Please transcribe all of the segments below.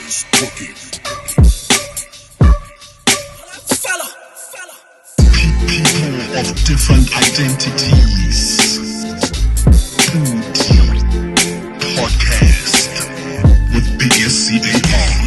DJs cooking. People of different identities. Podcast with Biggest CAR.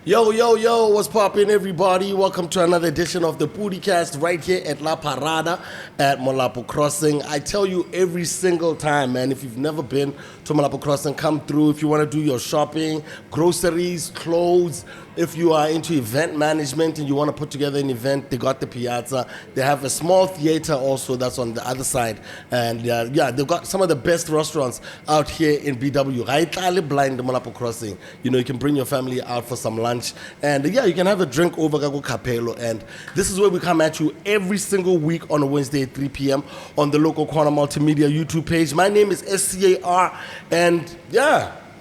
Yo, what's poppin', everybody? Welcome to another edition of the PODICAST right here at La Parada at Molapo Crossing. I tell you every single time, man, if you've never been to Molapo Crossing, come through. If you want to do your shopping, groceries, clothes, if you are into event management and you want to put together an event, they got the piazza. They have a small theater also that's on the other side. And they've got some of the best restaurants out here in BW. Right, blind Molapo Crossing. You know, you can bring your family out for some lunch. And you can have a drink over Gago Capello. And this is where we come at you every single week on a Wednesday at 3 p.m. on the local corner Multimedia YouTube page. My name is SCAR. And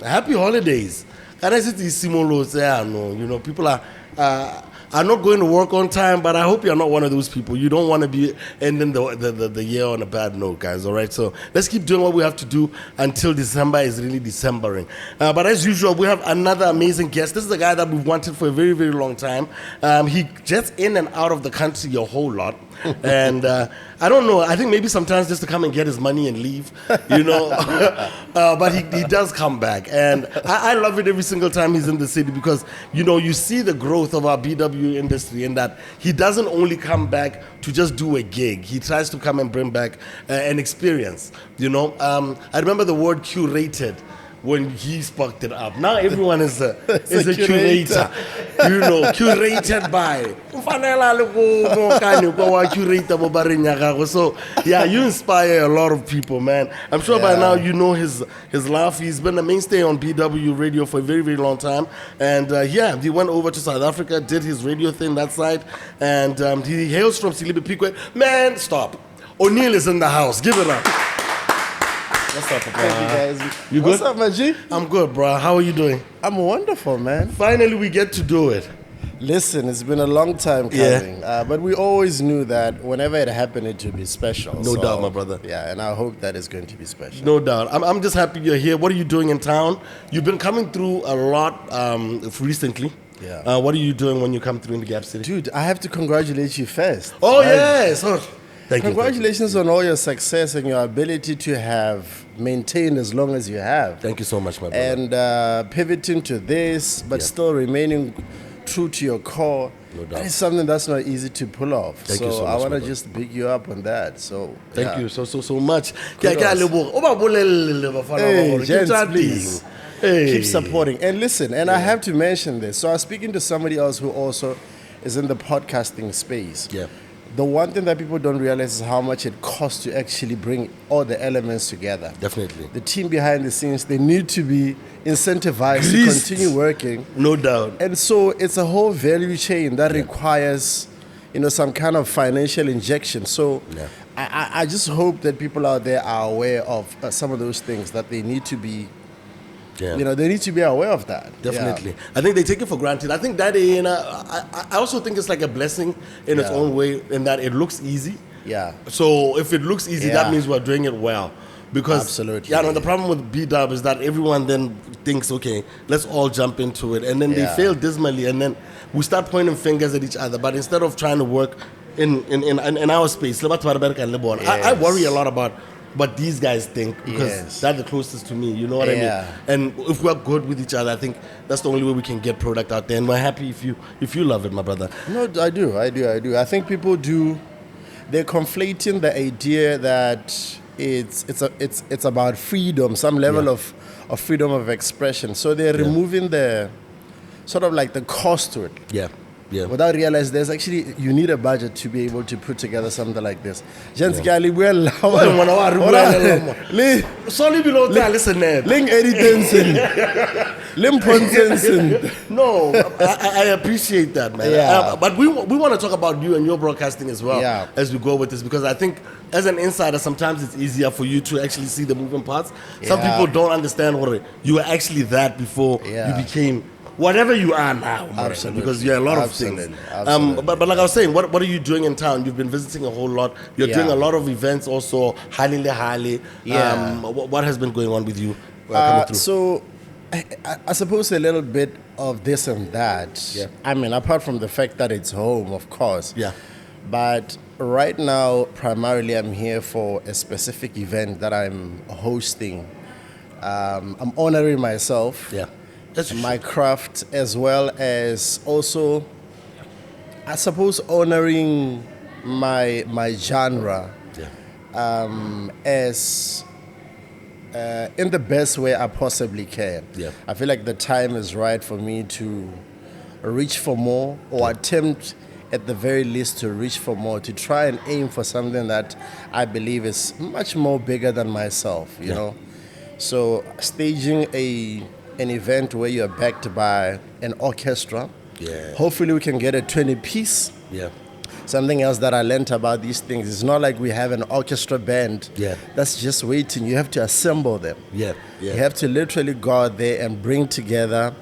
happy holidays. And I said to Simolo, people are not going to work on time, but I hope you're not one of those people. You don't want to be ending the year on a bad note, guys, all right? So let's keep doing what we have to do until December is really Decembering. But as usual, we have another amazing guest. This is a guy that we've wanted for a very, very long time. He gets in and out of the country a whole lot. And I don't know, I think maybe sometimes just to come and get his money and leave, but he does come back. And I love it every single time he's in the city because, you see the growth of our BW industry in that he doesn't only come back to just do a gig. He tries to come and bring back an experience, I remember the word curated when he sparked it up. Now everyone is a curator. Curated by. So you inspire a lot of people, man. I'm sure by now you know his laugh. He's been a mainstay on BW radio for a very, very long time. And he went over to South Africa, did his radio thing that side, and he hails from Phikwe. Man, stop. Oneal is in the house. Give it up. What's up, Papa? Thank you, guys. You good? What's up, my G? I'm good, bro. How are you doing? I'm wonderful, man. Finally, we get to do it. Listen, it's been a long time coming, but we always knew that whenever it happened, it would be special. No doubt, my brother. Yeah, and I hope that is going to be special. No doubt. I'm just happy you're here. What are you doing in town? You've been coming through a lot recently. Yeah. What are you doing when you come through in the Gap City? Dude, I have to congratulate you first. Oh, yes. Thank you. Congratulations on all your success and your ability to have maintained as long as you have. Thank you so much, my brother. And pivoting to this, but still remaining true to your core. No doubt. That is something that's not easy to pull off. Thank you so much, I want to brother. just big you up on that. So Thank you so much. Hey, gents, please. Keep supporting. And listen, I have to mention this. So I was speaking to somebody else who also is in the podcasting space. Yeah. The one thing that people don't realize is how much it costs to actually bring all the elements together. Definitely. The team behind the scenes, they need to be incentivized Greased. to continue working. No doubt. And so it's a whole value chain that requires, some kind of financial injection. So I just hope that people out there are aware of some of those things that they need to be. Yeah. They need to be aware of that. Definitely. Yeah. I think they take it for granted. I think that, I also think it's like a blessing in its own way in that it looks easy. Yeah. So if it looks easy, that means we're doing it well. Because absolutely. The problem with B-Dub is that everyone then thinks, okay, let's all jump into it. And then they fail dismally. And then we start pointing fingers at each other. But instead of trying to work in our space, I worry a lot about what these guys think because they're the closest to me, you know what I mean? And if we're good with each other, I think that's the only way we can get product out there. And we're happy if you love it, my brother. No, I do. I think people they're conflating the idea that it's about freedom, some level of freedom of expression. So they're removing the sort of like the cost to it. Yeah. Without realizing you need a budget to be able to put together something like this. No, I appreciate that, man. But we want to talk about you and your broadcasting as well as we go with this, because I think as an insider, sometimes it's easier for you to actually see the moving parts. Some people don't understand what you were actually that before you became whatever you are now, man, Absolutely. because you're a lot of Absolutely. things. Absolutely. But like I was saying, what are you doing in town? You've been visiting a whole lot. You're Yeah. doing a lot of events also. Hali. Yeah. What has been going on with you coming through? So, I suppose a little bit of this and that. Yeah. I mean, apart from the fact that it's home, of course. Yeah. But right now, primarily, I'm here for a specific event that I'm hosting. I'm honoring myself, Yeah. That's my craft, as well as also, I suppose, honoring my genre as in the best way I possibly can. Yeah. I feel like the time is right for me to reach for more, or attempt at the very least to reach for more, to try and aim for something that I believe is much more bigger than myself, you know. So staging an event where you're backed by an orchestra, hopefully we can get a 20-piece. Yeah. Something else that I learned about these things, it's not like we have an orchestra band that's just waiting. You have to assemble them. Yeah. You have to literally go out there and bring together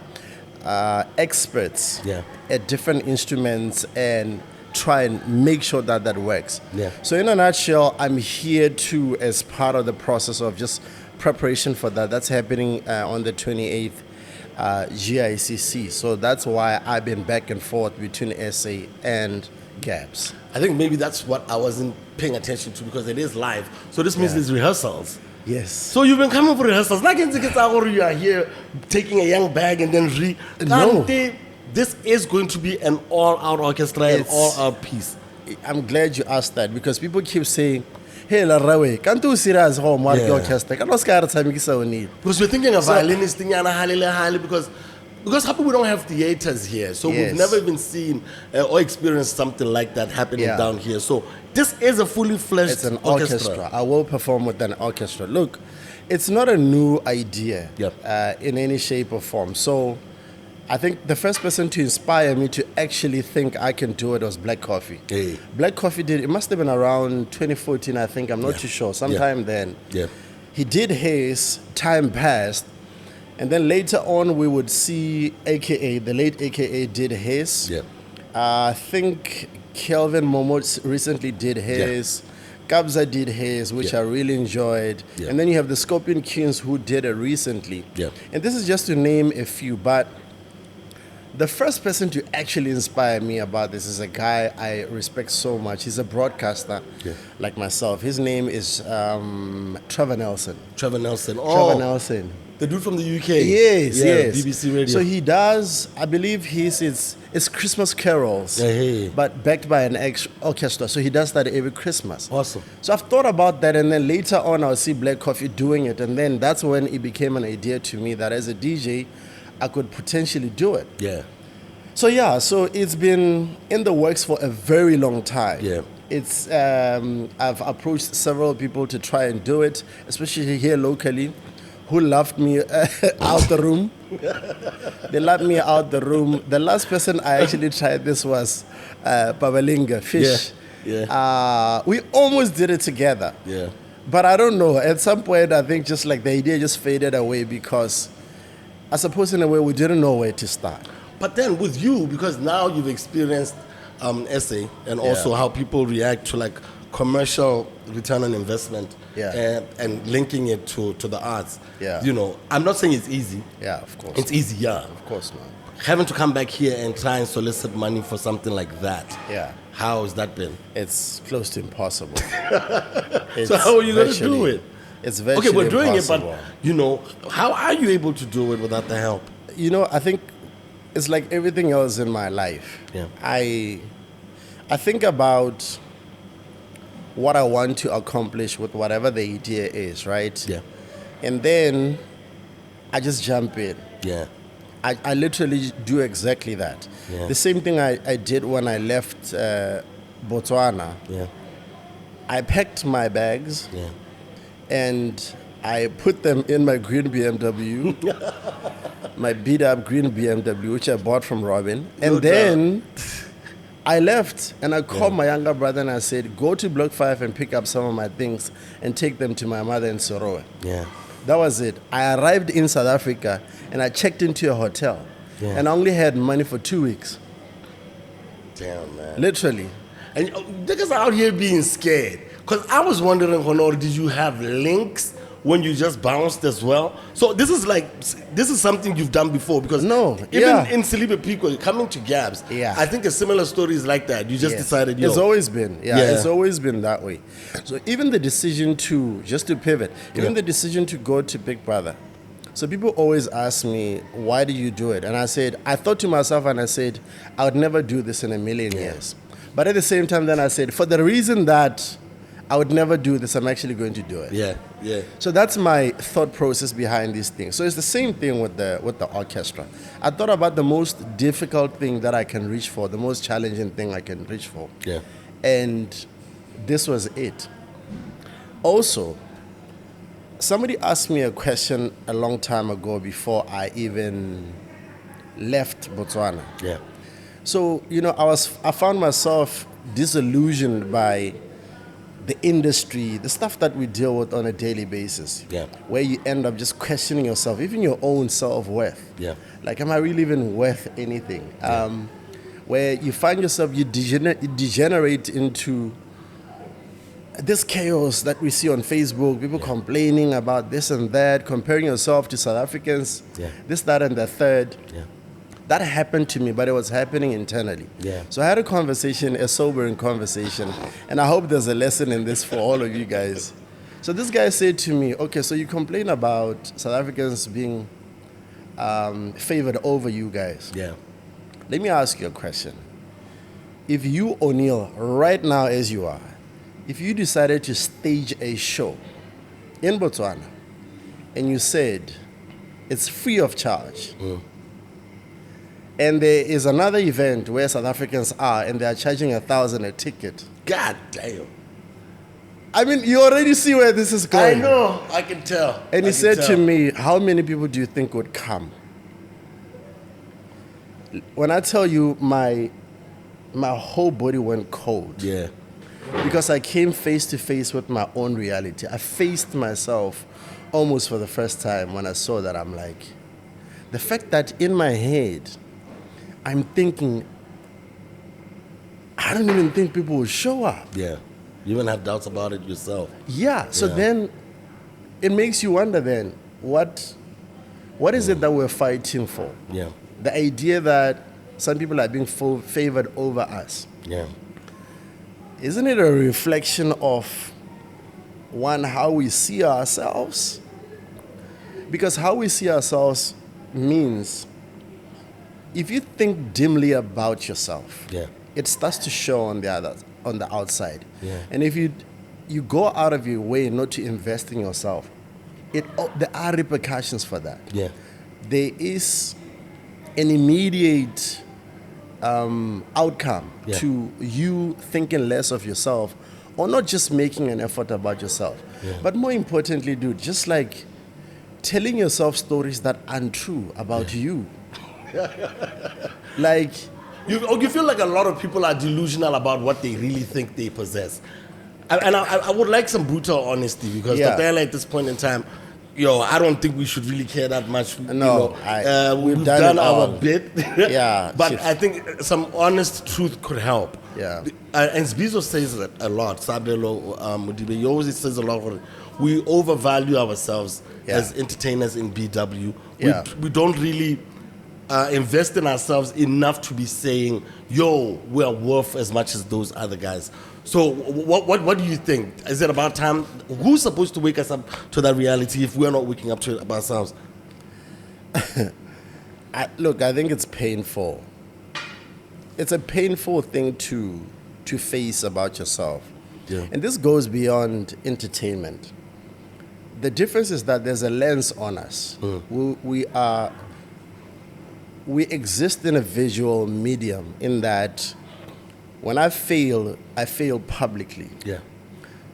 experts at different instruments and try and make sure that that works. Yeah. So in a nutshell, I'm here too as part of the process of just preparation for that. That's happening on the 28th GICC. So that's why I've been back and forth between SA and Gabs. I think maybe that's what I wasn't paying attention to, because it is live. So this means there's rehearsals. Yes. So you've been coming for rehearsals. Like you are here taking a young bag and then No. This is going to be an all-out orchestra, an all-out piece. I'm glad you asked that, because people keep saying, hey, Larawe, can't you serious home orchestra? Can't you Because we're thinking of violinist, because we don't have theaters here, so we've never even seen or experienced something like that happening down here. So this is a fully fledged It's an orchestra. I will perform with an orchestra. Look, it's not a new idea in any shape or form. So I think the first person to inspire me to actually think I can do it was Black Coffee. Hey. Black Coffee it must have been around 2014, I think. I'm not too sure. Sometime then. Yeah. He did his, time passed. And then later on, we would see AKA, the late AKA did his. Yeah. I think Kelvin Momo recently did his. Kabza did his, which I really enjoyed. Yeah. And then you have the Scorpion Kings who did it recently. Yeah. And this is just to name a few, but the first person to actually inspire me about this is a guy I respect so much. He's a broadcaster like myself. His name is Trevor Nelson. Trevor Nelson. Trevor Nelson. The dude from the UK. Yes, yes. BBC Radio. So he does, I believe it's Christmas carols, but backed by an orchestra. So he does that every Christmas. Awesome. So I've thought about that, and then later on I'll see Black Coffee doing it, and then that's when it became an idea to me that as a DJ, I could potentially do it. Yeah. So it's been in the works for a very long time. Yeah. It's I've approached several people to try and do it, especially here locally, who loved me out the room. They loved me out the room. The last person I actually tried this was Babalinga, Fish. Yeah. We almost did it together. Yeah. But I don't know. At some point, I think just like the idea just faded away, because I suppose in a way we didn't know where to start. But then with you, because now you've experienced SA and also how people react to like commercial return on investment and linking it to the arts. Yeah. You know, I'm not saying it's easy. Yeah, of course. It's easy, Of course not. Having to come back here and try and solicit money for something like that. Yeah. How has that been? It's close to impossible. So how are you going to do it? It's virtually okay, we're doing impossible. it, but you know, how are you able to do it without the help? You know, I think it's like everything else in my life. Yeah. I think about what I want to accomplish with whatever the idea is, right? Yeah. And then I just jump in. Yeah. I literally do exactly that. Yeah. The same thing I did when I left Botswana. Yeah. I packed my bags Yeah. and I put them in my green BMW, my beat up green BMW, which I bought from Robin. And then I left and I called my younger brother and I said, go to Block 5 and pick up some of my things and take them to my mother in Sorowe. Yeah. That was it. I arrived in South Africa and I checked into a hotel. Yeah. and I only had money for 2 weeks. Damn, man. Literally. And niggas out here being scared. Because I was wondering, Honor, did you have links when you just bounced as well? So this is something you've done before, because No, even yeah. in Silibe Phikwe, coming to Gabs, Yeah. I think a similar story is like that. You just Yes. decided, yo. It's always been, Yeah. it's always been that way. So even the decision to, just to pivot, even the decision to go to Big Brother. So people always ask me, why do you do it? And I thought to myself and I said, I would never do this in a million years. But at the same time, then I said, for the reason that I would never do this, I'm actually going to do it. Yeah, yeah. So that's my thought process behind these things. So it's the same thing with the orchestra. I thought about the most difficult thing that I can reach for, the most challenging thing I can reach for. Yeah. And this was it. Also, somebody asked me a question a long time ago before I even left Botswana. Yeah. So, I found myself disillusioned by the industry, the stuff that we deal with on a daily basis. Yeah. Where you end up just questioning yourself, even your own self-worth. Yeah. Like, am I really even worth anything? Where you find yourself, you degenerate into this chaos that we see on Facebook, people complaining about this and that, comparing yourself to South Africans, this, that, and the third. Yeah. That happened to me, but it was happening internally. Yeah. So I had a sobering conversation, and I hope there's a lesson in this for all of you guys. So this guy said to me, okay, so you complain about South Africans being favored over you guys. Yeah. Let me ask you a question. If you, Oneal, right now as you are, if you decided to stage a show in Botswana, and you said it's free of charge, and there is another event where South Africans are and they are charging 1,000 a ticket. God damn. I mean, you already see where this is I going. know. I can tell. And I he can said to tell. me, how many people do you think would come? When I tell you my whole body went cold. Yeah. Because I came face to face with my own reality. I faced myself almost for the first time when I saw that. I'm like, the fact that in my head, I'm thinking, I don't even think people will show up. Yeah. You even have doubts about it yourself. Yeah. So Yeah. then it makes you wonder then, what is it that we're fighting for? Yeah. The idea that some people are being favored over us. Yeah. Isn't it a reflection of, one, how we see ourselves? Because how we see ourselves means if you think dimly about yourself, Yeah. it starts to show on the outside. Yeah. And if you go out of your way not to invest in yourself, there are repercussions for that. Yeah. There is an immediate outcome Yeah. to you thinking less of yourself, or not just making an effort about yourself, but more importantly, dude, just like telling yourself stories that aren't true about you. Like, You feel like a lot of people are delusional about what they really think they possess. And I would like some brutal honesty, because Yeah. the at this point in time, I don't think we should really care that much. No, we've we've done done it our all. bit. Yeah, But shit. I think some honest truth could help. Yeah. And Zbizo says it a lot. Sabelo Mudibe, he always says a lot. We overvalue ourselves Yeah. as entertainers in BW. Yeah. We don't really invest in ourselves enough to be saying, we are worth as much as those other guys. So what do you think? Is it about time? Who's supposed to wake us up to that reality if we're not waking up to it ourselves? Look, I think it's painful. It's a painful thing to face about yourself. Yeah. And this goes beyond entertainment. The difference is that there's a lens on us. We exist in a visual medium, in that when I fail publicly. Yeah.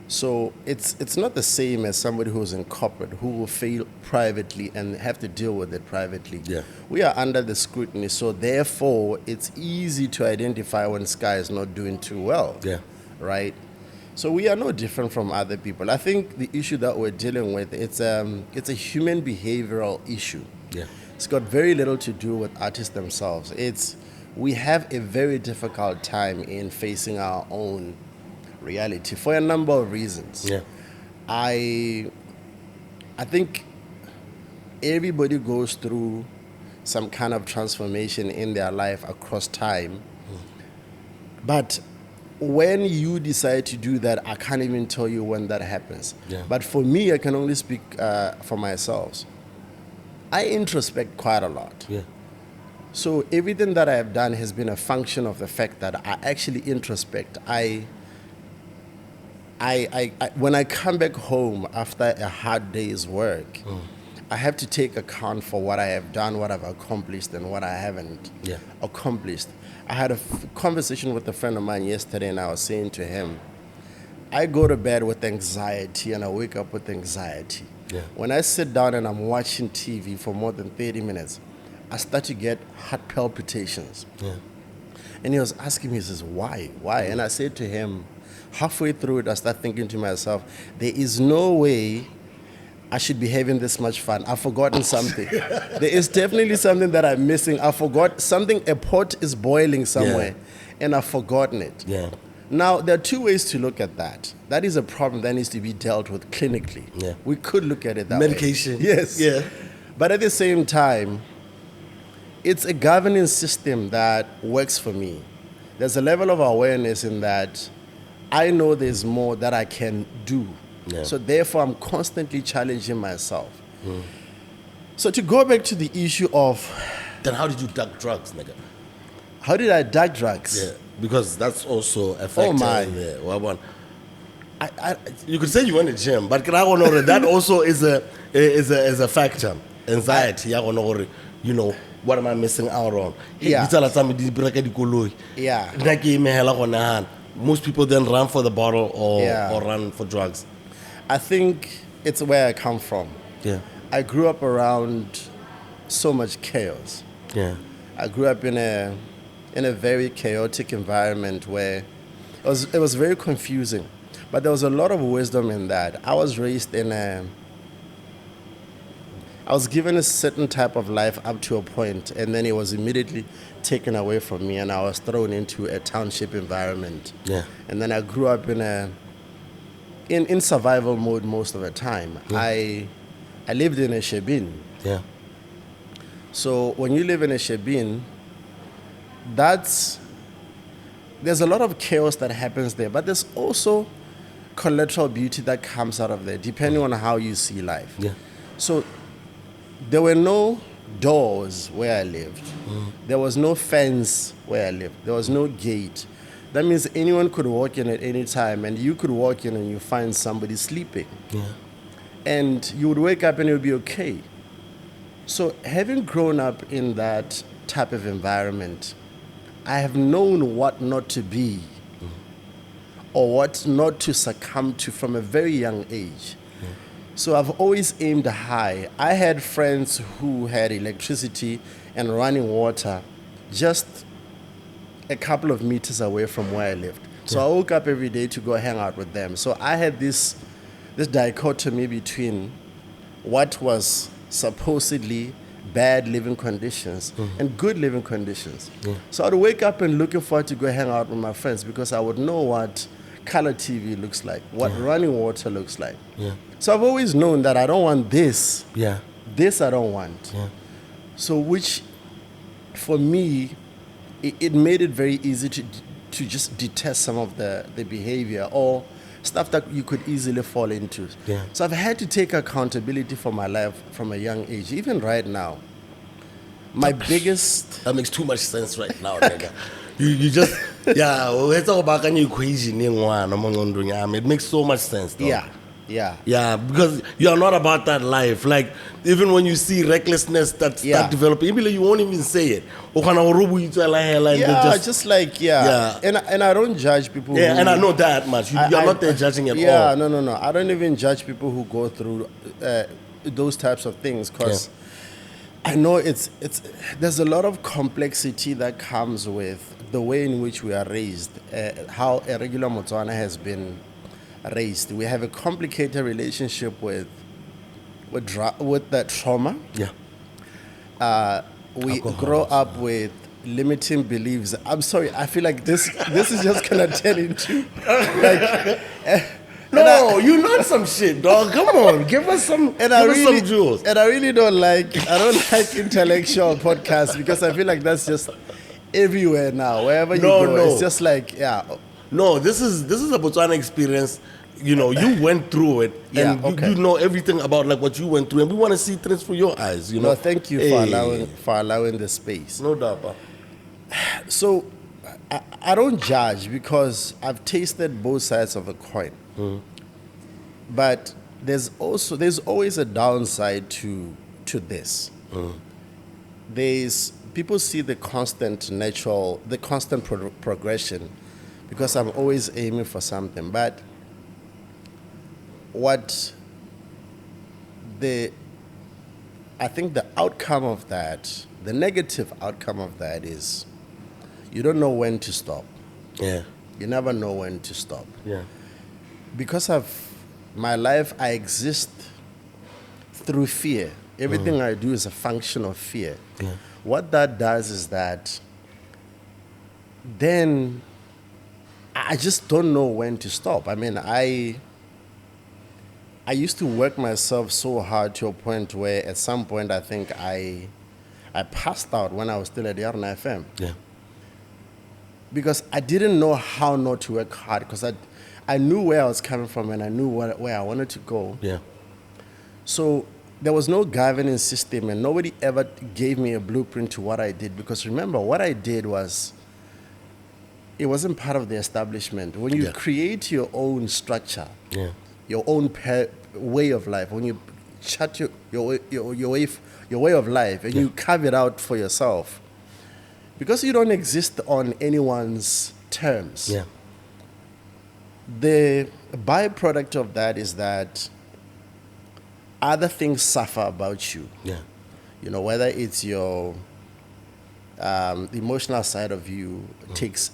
So it's not the same as somebody who's in corporate who will fail privately and have to deal with it privately. Yeah. We are under the scrutiny, so therefore it's easy to identify when Sky is not doing too well. Yeah. Right? So we are no different from other people. I think the issue that we're dealing with, it's a human behavioral issue. Yeah. It's got very little to do with artists themselves. We have a very difficult time in facing our own reality for a number of reasons. Yeah. I think everybody goes through some kind of transformation in their life across time. But when you decide to do that, I can't even tell you when that happens. Yeah. But for me, I can only speak for myself. I introspect quite a lot. Yeah. So everything that I have done has been a function of the fact that I actually introspect. When I come back home after a hard day's work, I have to take account for what I have done, what I've accomplished, and what I haven't accomplished. I had a conversation with a friend of mine yesterday, and I was saying to him, I go to bed with anxiety, and I wake up with anxiety. Yeah. When I sit down and I'm watching TV for more than 30 minutes, I start to get heart palpitations. Yeah. And he was asking me, he says, why? Why? And I said to him, halfway through it, I start thinking to myself, there is no way I should be having this much fun. I've forgotten something. There is definitely something that I'm missing. I forgot something, a pot is boiling somewhere, and I've forgotten it. Yeah. Now, there are two ways to look at that. That is a problem that needs to be dealt with clinically. Yeah. We could look at it that Medication. way. Yes. Yeah. But at the same time, it's a governing system that works for me. There's a level of awareness in that I know there's more that I can do. Yeah. So therefore, I'm constantly challenging myself. So to go back to the issue of Then how did you duck drugs, nigga? how did I duck drugs? Yeah. Because that's also a factor my. in there. Well, one. You could say you went to gym, but that also is a factor. Anxiety, you know, what am I missing out on? Yeah. Yeah. Most people then run for the bottle or run for drugs. I think it's where I come from. Yeah. I grew up around so much chaos. Yeah. I grew up in a very chaotic environment where it was very confusing, but there was a lot of wisdom in that. I was raised I was given a certain type of life up to a point, and then it was immediately taken away from me, and I was thrown into a township environment. Yeah. And then I grew up in survival mode most of the time. Yeah. I lived in a shebeen. Yeah. So when you live in a shebeen, there's a lot of chaos that happens there, but there's also collateral beauty that comes out of there, depending on how you see life. Yeah. So there were no doors where I lived. There was no fence where I lived. There was no gate. That means anyone could walk in at any time, and you could walk in and you find somebody sleeping. Yeah. And you would wake up and it would be okay. So having grown up in that type of environment, I have known what not to be or what not to succumb to from a very young age. So I've always aimed high. I had friends who had electricity and running water just a couple of meters away from where I lived. So I woke up every day to go hang out with them. So I had this dichotomy between what was supposedly bad living conditions and good living conditions. So I'd wake up and looking forward to go hang out with my friends because I would know what color TV looks like, what running water looks like. Yeah. So I've always known that I don't want this. Yeah. This I don't want. Yeah. So which, for me, it made it very easy to just detest some of the behavior or stuff that you could easily fall into. Yeah. So I've had to take accountability for my life from a young age, even right now. My biggest... That makes too much sense right now, nigga. You just, it's all about an equation in one among it makes so much sense, though. Yeah. Yeah, because you are not about that life. Like, even when you see recklessness that start developing, you won't even say it. And I don't judge people who... and I know that much. You're not there judging at all. No. I don't even judge people who go through those types of things because I know there's a lot of complexity that comes with the way in which we are raised, how a regular Motswana has been raised. We have a complicated relationship with the trauma. Yeah. We Alcohol, grow up with limiting beliefs. I'm sorry, I feel like this is just gonna turn into like. No, you learned some shit, dog. Come on, give us some jewels. And I really don't like intellectual podcasts because I feel like that's just everywhere now. Wherever you go, it's just like No, this is a Botswana experience. You know, you went through it, and you know everything about like what you went through, and we want to see things through your eyes. You know. No, thank you for allowing the space. No doubt, pa. So, I don't judge because I've tasted both sides of a coin. But there's always a downside to this. People see the constant progression because I'm always aiming for something. But I think the outcome of that, the negative outcome of that is you don't know when to stop. Yeah. You never know when to stop. Yeah. Because of my life, I exist through fear. Everything I do is a function of fear. Yeah. What that does is that then I just don't know when to stop. I mean, I used to work myself so hard to a point where at some point I think I passed out when I was still at Yarna FM. Yeah. Because I didn't know how not to work hard because I knew where I was coming from and I knew where I wanted to go. Yeah. So there was no governing system and nobody ever gave me a blueprint to what I did because remember, what I did it wasn't part of the establishment. When you create your own structure, your own way of life, when you chart your way of life and you carve it out for yourself, because you don't exist on anyone's terms, the byproduct of that is that other things suffer about you. Yeah. You know, whether it's your the emotional side of you takes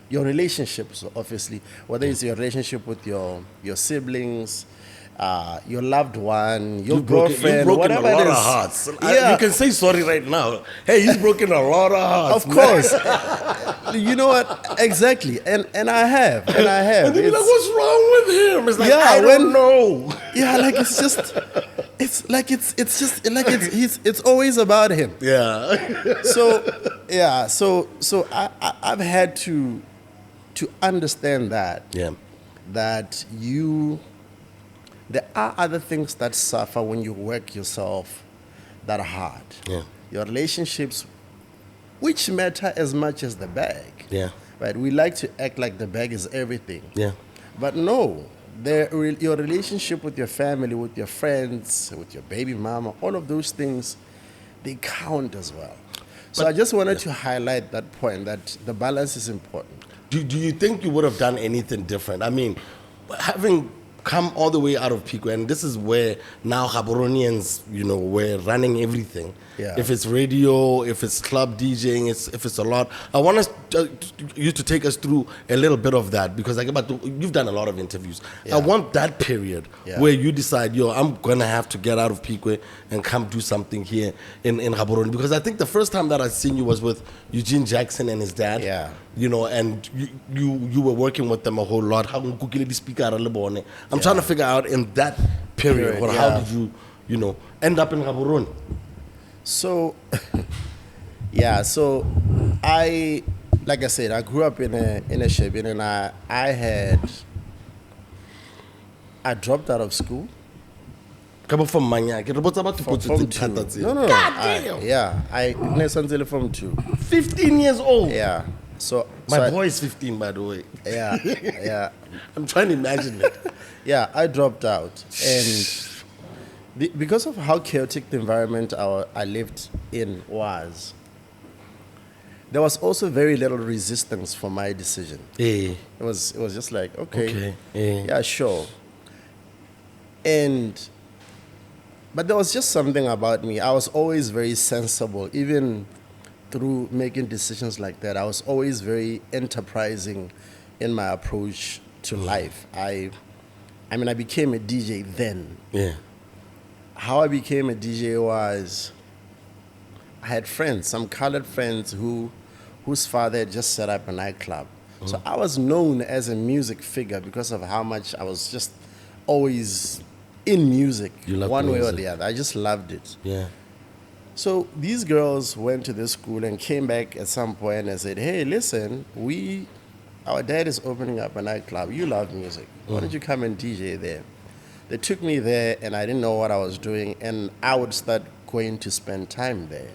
your relationships, obviously, whether it's your relationship with your siblings, your loved one, your girlfriend, whatever a lot it is. of hearts. You can say sorry right now. Hey, he's broken a lot of hearts. Of course. You know what? Exactly. And I have. And then you're like, what's wrong with him? It's like, I don't know. Yeah, like it's always about him. Yeah. So I've had to understand that. Yeah. That there are other things that suffer when you work yourself that hard. Yeah. Your relationships, which matter as much as the bag. Yeah. Right? We like to act like the bag is everything. Yeah. But no, your relationship with your family, with your friends, with your baby mama, all of those things, they count as well. So I just wanted to highlight that point, that the balance is important. Do you think you would have done anything different? I mean, having come all the way out of Phikwe, and this is where now Gaboronians, we're running everything. Yeah. If it's radio, if it's club DJing, if it's a lot. I want you to take us through a little bit of that because you've done a lot of interviews. Yeah. I want that period where you decide, I'm gonna have to get out of Phikwe and come do something here in Gaborone, because I think the first time that I seen you was with Eugene Jackson and his dad. Yeah. And you were working with them a whole lot. I'm trying to figure out in that period, how did you end up in Gaborone? So, like I said, I grew up in a Shebin, and I dropped out of school. Come from Manya. From 2. No. God damn. I from 2. 15 years old. Yeah. So my boy is 15, by the way. Yeah. I'm trying to imagine it. Yeah, I dropped out, and because of how chaotic the environment I lived in was, there was also very little resistance for my decision. It was just like, okay. Yeah, sure. But there was just something about me. I was always very sensible, even through making decisions like that. I was always very enterprising in my approach to life. I mean, I became a DJ then. Yeah. How I became a DJ was I had friends, some colored friends whose father had just set up a nightclub. So I was known as a music figure because of how much I was just always in music, You loved one way or music. the other. I just loved it. Yeah. So these girls went to this school and came back at some point and said, hey, listen, our dad is opening up a nightclub. You love music. Why don't you come and DJ there? They took me there and I didn't know what I was doing, and I would start going to spend time there.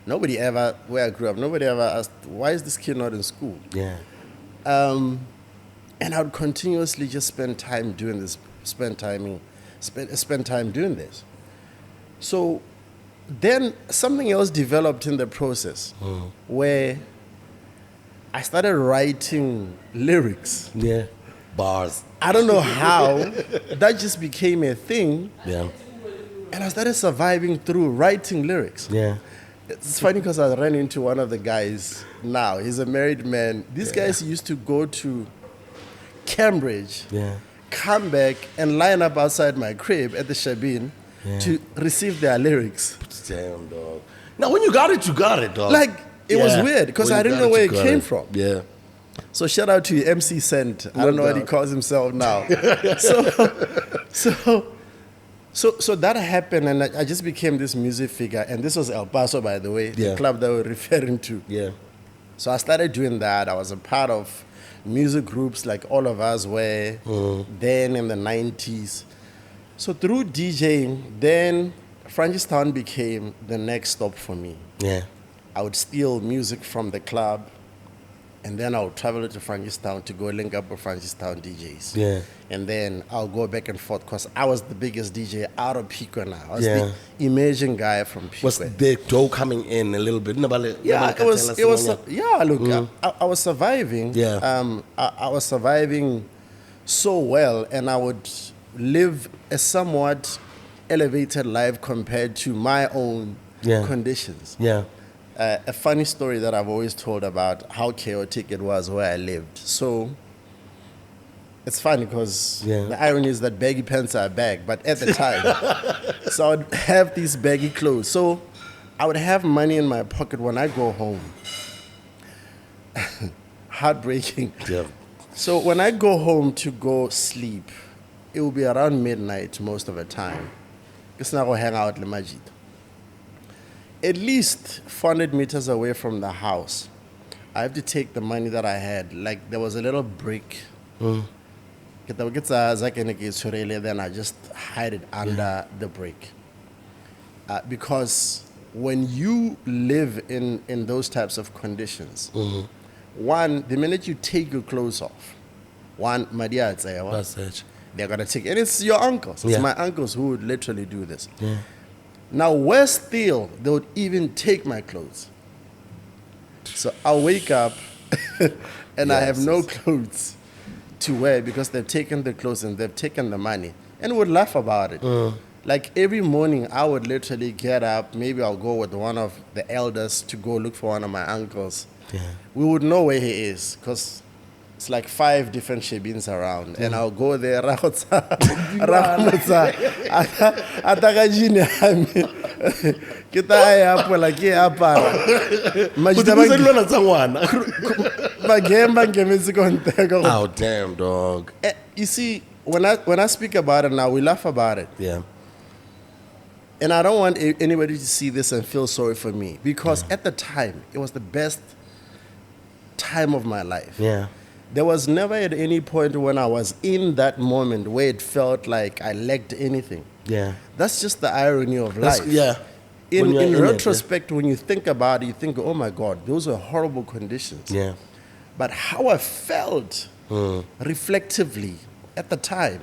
Nobody ever, where I grew up, nobody ever asked, why is this kid not in school? Yeah. And I would continuously just spend time doing this, spend time doing this. So then something else developed in the process where I started writing lyrics. Yeah. Bars. I don't know how that just became a thing, Yeah. and I started surviving through writing lyrics. Yeah. It's funny because I ran into one of the guys now. He's a married man. These guys used to go to Cambridge, Yeah. come back and line up outside my crib at the Shabin to receive their lyrics. Damn, dog. Now, when you got it, dog. Like, it was weird because When I you didn't got know where you it got came from. Yeah. So shout out to MC Cent. I don't know what he doubt. calls himself now. So that happened, and I just became this music figure. And this was El Paso, by the way, Yeah. the club that we're referring to. Yeah. So I started doing that. I was a part of music groups like all of us were then in the 90s. So through DJing, then Francistown became the next stop for me. Yeah. I would steal music from the club, and then I would travel to Francistown to go link up with Francistown DJs. Yeah. And then I'll go back and forth because I was the biggest DJ out of Phikwe now. I was Yeah. the emerging guy from Phikwe. Was the dough coming in a little bit? Yeah, it was. Yeah, look, I was surviving. Yeah. I was surviving so well, and I would live a somewhat elevated life compared to my own conditions. Yeah. A funny story that I've always told about how chaotic it was where I lived. So it's funny because the irony is that baggy pants are back, but at the time, so I would have these baggy clothes. So I would have money in my pocket when I go home. Heartbreaking. Yeah. So when I go home to go sleep, it will be around midnight most of the time. It's not going to hang out in Majid. At least 400 meters away from the house, I have to take the money that I had. Like, there was a little brick. Then I just hide it under the brick. Because when you live in those types of conditions, one, the minute you take your clothes off, one, they're going to take, and it's your uncles. It's my uncles who would literally do this. Yeah. Now, worse still, they would even take my clothes. So I'll wake up and I have no clothes to wear because they've taken the clothes and they've taken the money, and would laugh about it. Like every morning, I would literally get up. Maybe I'll go with one of the elders to go look for one of my uncles. Yeah. We would know where he is because it's like 5 different Shebins around, and I'll go there. Oh, damn, dog. You see, when I speak about it now, we laugh about it. Yeah. And I don't want anybody to see this and feel sorry for me, because at the time, it was the best time of my life. Yeah. There was never at any point when I was in that moment where it felt like I lacked anything. Yeah. That's just the irony of life. Yeah. In When you're in it, retrospect, when you think about it, you think, oh my God, those were horrible conditions. Yeah. But how I felt reflectively at the time,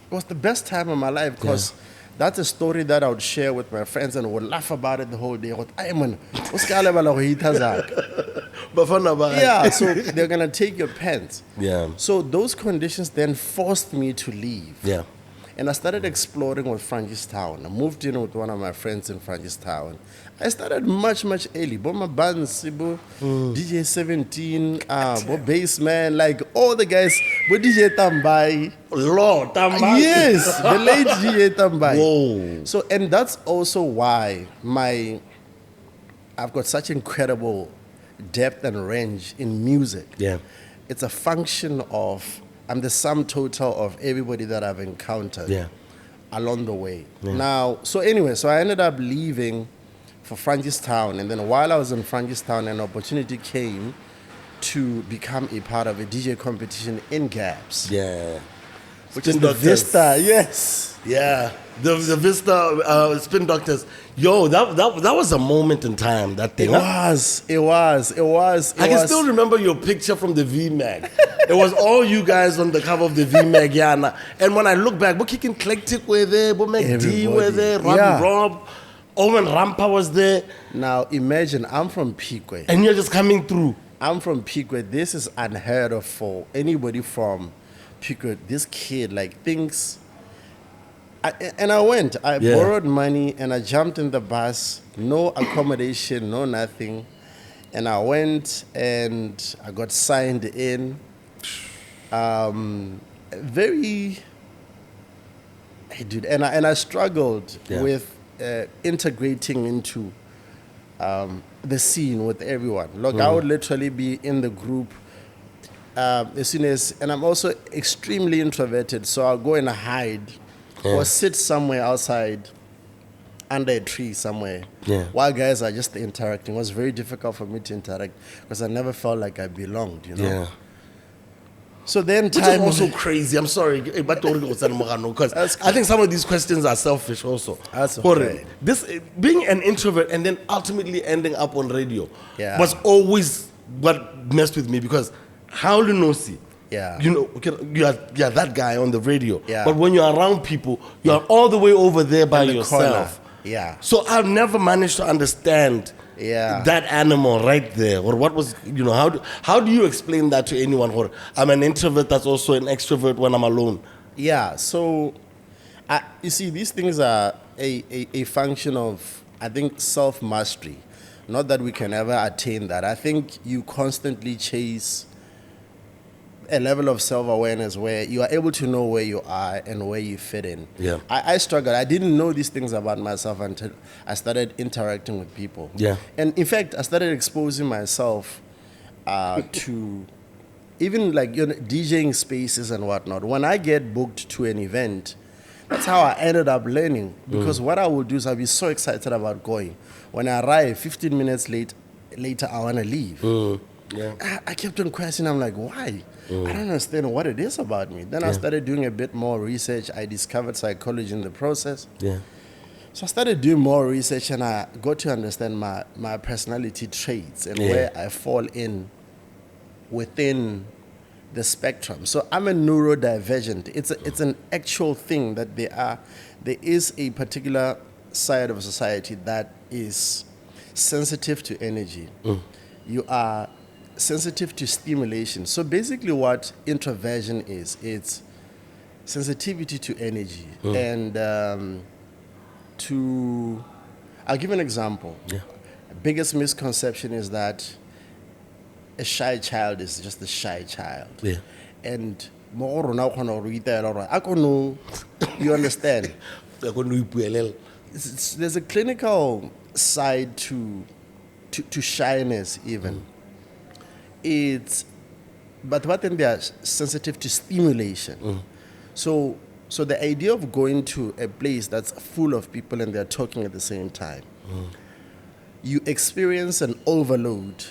it was the best time of my life, because that's a story that I would share with my friends and would laugh about it the whole day. Yeah, so they're going to take your pants. Yeah. So those conditions then forced me to leave. Yeah. And I started exploring with Francistown. I moved in with one of my friends in Francistown. I started much early. Boma Bands, DJ 17, Bo Bassman, like all the guys. Bo DJ Tambai. Lord, Tambai. Yes, the late DJ Tambai. Whoa. So, and that's also why I've got such incredible depth and range in music. Yeah. It's a function of, I'm the sum total of everybody that I've encountered along the way. Yeah. Now, so I ended up leaving for Francistown, and then while I was in Francistown, an opportunity came to become a part of a DJ competition in Gaps. Yeah. Which is the Vista, yes. Yeah. The Vista Spin Doctors. Yo, that was a moment in time, that thing. It was. I can still remember your picture from the VMAG. It was all you guys on the cover of the VMAG, yeah. And when I look back, Book Eclectic were there, Bo McD were there, Rob, Owen Rampa was there. Now imagine, I'm from Phikwe. And you're just coming through. I'm from Phikwe. This is unheard of for anybody from Phikwe. This kid, like, thinks... I went. I borrowed money and I jumped in the bus. No accommodation, no nothing. And I went and I got signed in. Very... Dude, and I struggled with integrating into the scene with everyone. Look, I would literally be in the group as soon as... And I'm also extremely introverted, so I'll go and hide. Or sit somewhere outside under a tree somewhere while guys are just interacting. It was very difficult for me to interact because I never felt like I belonged, you know? Yeah. So then time... Which is also crazy. I'm sorry. Because I think some of these questions are selfish also. That's okay. This, being an introvert and then ultimately ending up on radio was always what messed with me because how do you see? Yeah. You know, you're that guy on the radio. Yeah. But when you're around people, you're all the way over there by yourself. Corner. Yeah. So I've never managed to understand that animal right there. Or what was, you know, how do you explain that to anyone? Or I'm an introvert that's also an extrovert when I'm alone. Yeah. So, you see, these things are a function of, I think, self-mastery. Not that we can ever attain that. I think you constantly chase a level of self-awareness where you are able to know where you are and where you fit in. Yeah. I struggled. I didn't know these things about myself until I started interacting with people. Yeah. And in fact, I started exposing myself to even like, you know, DJing spaces and whatnot. When I get booked to an event, that's how I ended up learning. Because what I would do is I'd be so excited about going. When I arrive 15 minutes later, I want to leave. Yeah. I kept on questioning. I'm like, why? I don't understand what it is about me. Then I started doing a bit more research. I discovered psychology in the process. Yeah. So I started doing more research and I got to understand my personality traits and where I fall in within the spectrum. So I'm a neurodivergent. It's an actual thing that there is a particular side of society that is sensitive to energy. You are sensitive to stimulation. So basically what introversion is, it's sensitivity to energy. And I'll give an example. Biggest misconception is that a shy child is just a shy child. And you understand? There's a clinical side to shyness even. But then they are sensitive to stimulation. So the idea of going to a place that's full of people and they're talking at the same time, you experience an overload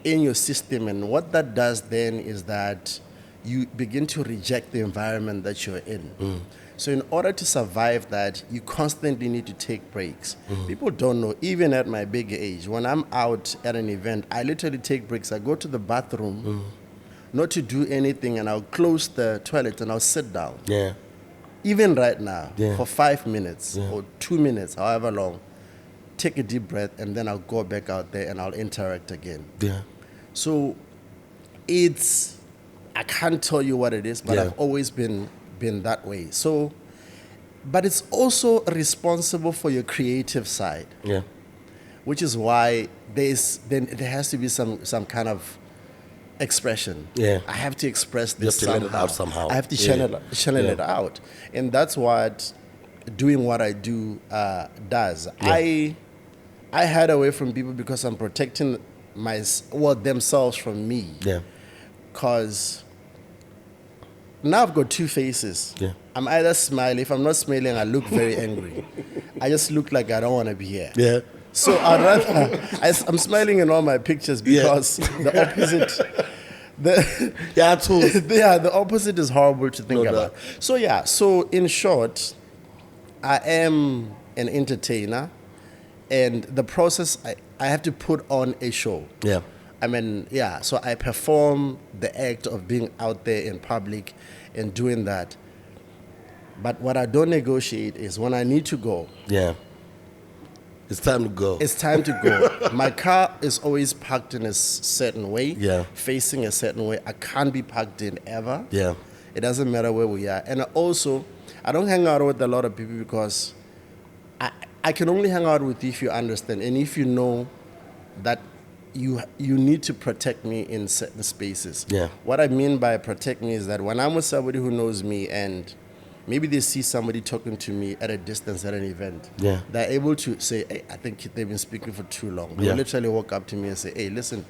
in your system, and what that does then is that you begin to reject the environment that you're in. So in order to survive that, you constantly need to take breaks. People don't know, even at my big age, when I'm out at an event, I literally take breaks. I go to the bathroom, not to do anything, and I'll close the toilet and I'll sit down. Even right now, for 5 minutes or 2 minutes, however long, take a deep breath, and then I'll go back out there and I'll interact again. So I can't tell you what it is, but I've always been that way. So but it's also responsible for your creative side, Yeah. which is why there has to be some kind of expression. Yeah. I have to express this have to let it out somehow. I have to Yeah. channel it out, and that's what doing what I do does. Yeah. I hide away from people because I'm protecting themselves from me. Yeah. Because now I've got two faces. Yeah. I'm either smiling. If I'm not smiling, I look very angry. I just look like I don't want to be here. Yeah. So I'd rather I'm smiling in all my pictures because the opposite. Yeah, too. The opposite is horrible to think No about. doubt. So in short, I am an entertainer, and the process I have to put on a show. Yeah. So I perform the act of being out there in public and doing that. But what I don't negotiate is when I need to go. Yeah. It's time to go. It's time to go. My car is always parked in a certain way, Yeah. facing a certain way. I can't be parked in ever. Yeah. It doesn't matter where we are. And also, I don't hang out with a lot of people because I can only hang out with you if you understand and if you know that you need to protect me in certain spaces. Yeah. What I mean by protect me is that when I'm with somebody who knows me and maybe they see somebody talking to me at a distance at an event, Yeah. they're able to say, hey, I think they've been speaking for too long. They Yeah. literally walk up to me and say, hey, listen,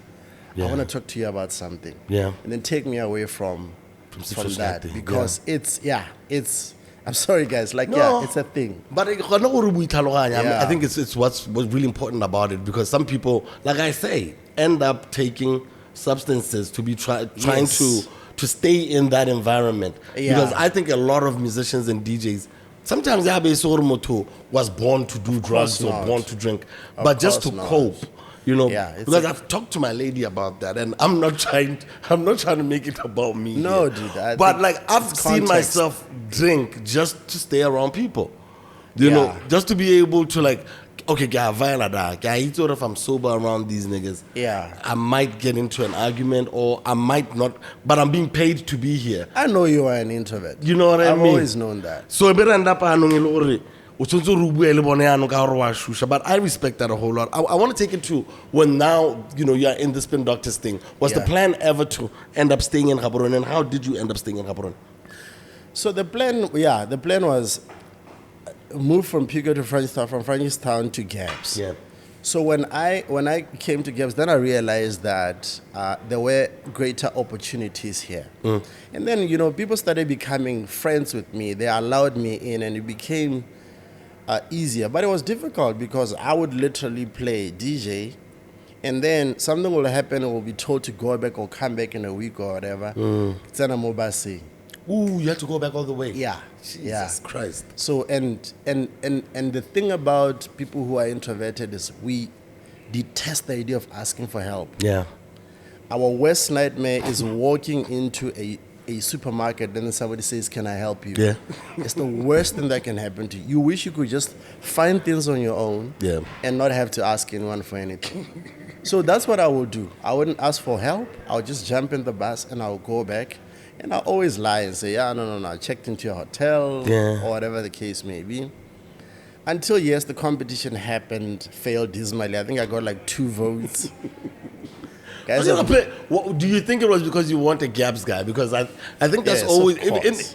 Yeah. I want to talk to you about something. Yeah. And then take me away from social that thing, because I'm sorry guys, it's a thing. But I think it's what's really important about it, because some people, like I say, end up taking substances to be trying Yes. to stay in that environment. Yeah. Because I think a lot of musicians and DJs, sometimes Yabe was born to do drugs or not. born to drink, but just to course not. cope. You know, Yeah, it's because a- I've talked to my lady about that, and I'm not trying to make it about me. No, here. dude, I But think like I've it's seen context. myself drink just to stay around people. You know, Yeah. just to be able to like, okay, if I'm sober around these niggas, Yeah. I might get into an argument or I might not, but I'm being paid to be here. I know you are an introvert. You know what I I've mean? always known that. So but I respect that a whole lot. I want to take it to when now, you're in the Spin Doctors thing. Was the Yeah. plan ever to end up staying in Gaborone, and how did you end up staying in Gaborone? So the plan was move from Phikwe to Francistown, from Francistown to Gabs. Yeah. So when I came to Gabs, then I realized that there were greater opportunities here. And then, people started becoming friends with me. They allowed me in, and it became easier. But it was difficult because I would literally play DJ, and then something will happen and we'll be told to go back or come back in a week or whatever. It's an mobile. Ooh, you had to go back all the way. Yeah. Jesus Christ. So and the thing about people who are introverted is we detest the idea of asking for help. Yeah. Our worst nightmare is walking into a supermarket and then somebody says, "Can I help you?" Yeah. It's the worst thing that can happen to you. You wish you could just find things on your own, Yeah. and not have to ask anyone for anything. So that's what I will do. I wouldn't ask for help. I'll just jump in the bus and I'll go back. And I always lie and say, no, I checked into your hotel, Yeah. or whatever the case may be. Until, yes, the competition happened, failed dismally. I think I got like 2 votes. Guys, What, do you think it was because you want a Gabs guy? Because I think that's Yes, always of course.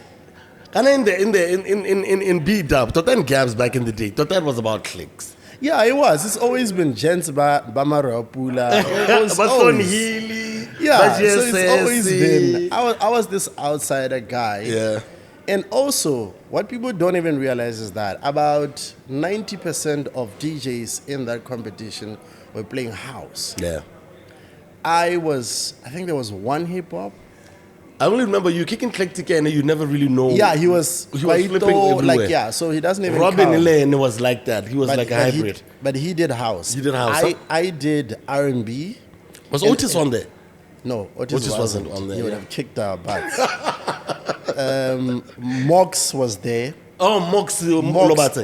in B-Dub, then Gabs back in the day, that was about clicks. yeah, it was. It's always been Gents Bamaropula. Baton Healy. Yeah, so it's always been. I was this outsider guy. Yeah. And also, what people don't even realize is that about 90% of DJs in that competition were playing house. Yeah. I think there was one hip hop. I only remember you kicking Eclectic and you never really know. Yeah, he was flipping everywhere. so he doesn't even Robin count. Elaine was like that. He was like a hybrid. But he did house. You did house, huh? I did R&B. Was Otis on there? No, Otis wasn't on there, He would yeah. have kicked our butts. Mox was there. Oh, Mox,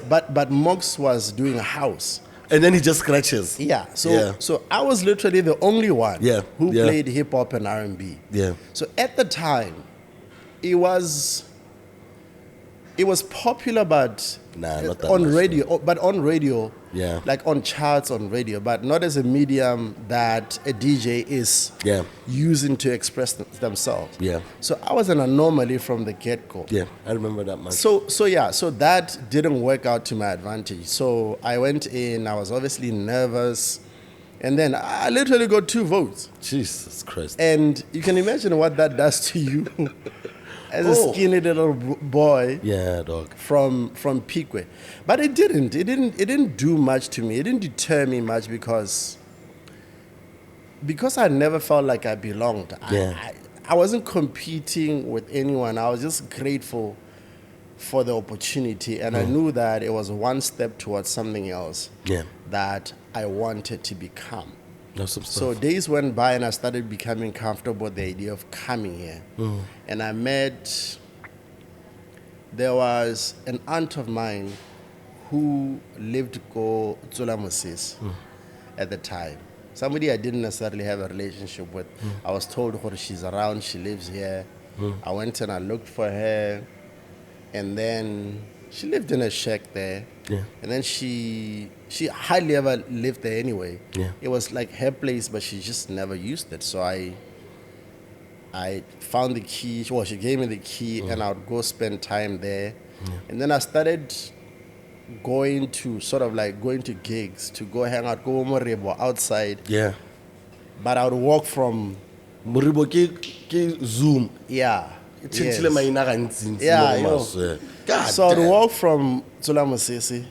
But Mox was doing a house. and then he just scratches. Yeah. So I was literally the only one Yeah, who yeah. played hip hop and R&B. Yeah. So at the time, it was It was popular, but Nah, not that on much, radio. But on radio, Yeah. like on charts on radio, but not as a medium that a DJ is Yeah. using to express themselves. Yeah. So I was an anomaly from the get-go. Yeah, I remember that much. So that didn't work out to my advantage. So I went in. I was obviously nervous, and then I literally got 2 votes. Jesus Christ. And you can imagine what that does to you as a Oh. skinny little boy Yeah, dog. from Phikwe. But it didn't do much to me. It didn't deter me much because I never felt like I belonged. Yeah. I wasn't competing with anyone. I was just grateful for the opportunity, and I knew that it was one step towards something else Yeah. that I wanted to become. No, some So stuff. days went by and I started becoming comfortable with the idea of coming here. And I met, there was an aunt of mine who lived go Tsulamusis at the time. Somebody I didn't necessarily have a relationship with. I was told her she's around, she lives here. I went and I looked for her, and then she lived in a shack there. Yeah. And then she hardly ever lived there anyway. Yeah. It was like her place, but she just never used it. So I found the key. Well, she gave me the key, and I would go spend time there. And then I started going to gigs to go hang out, go Moribo outside. Yeah. But I would walk from Moribo ke Zoom. yeah. It change maina ga ntsi. Yeah, you know. God. So I'd damn. walk from Tsulamusisi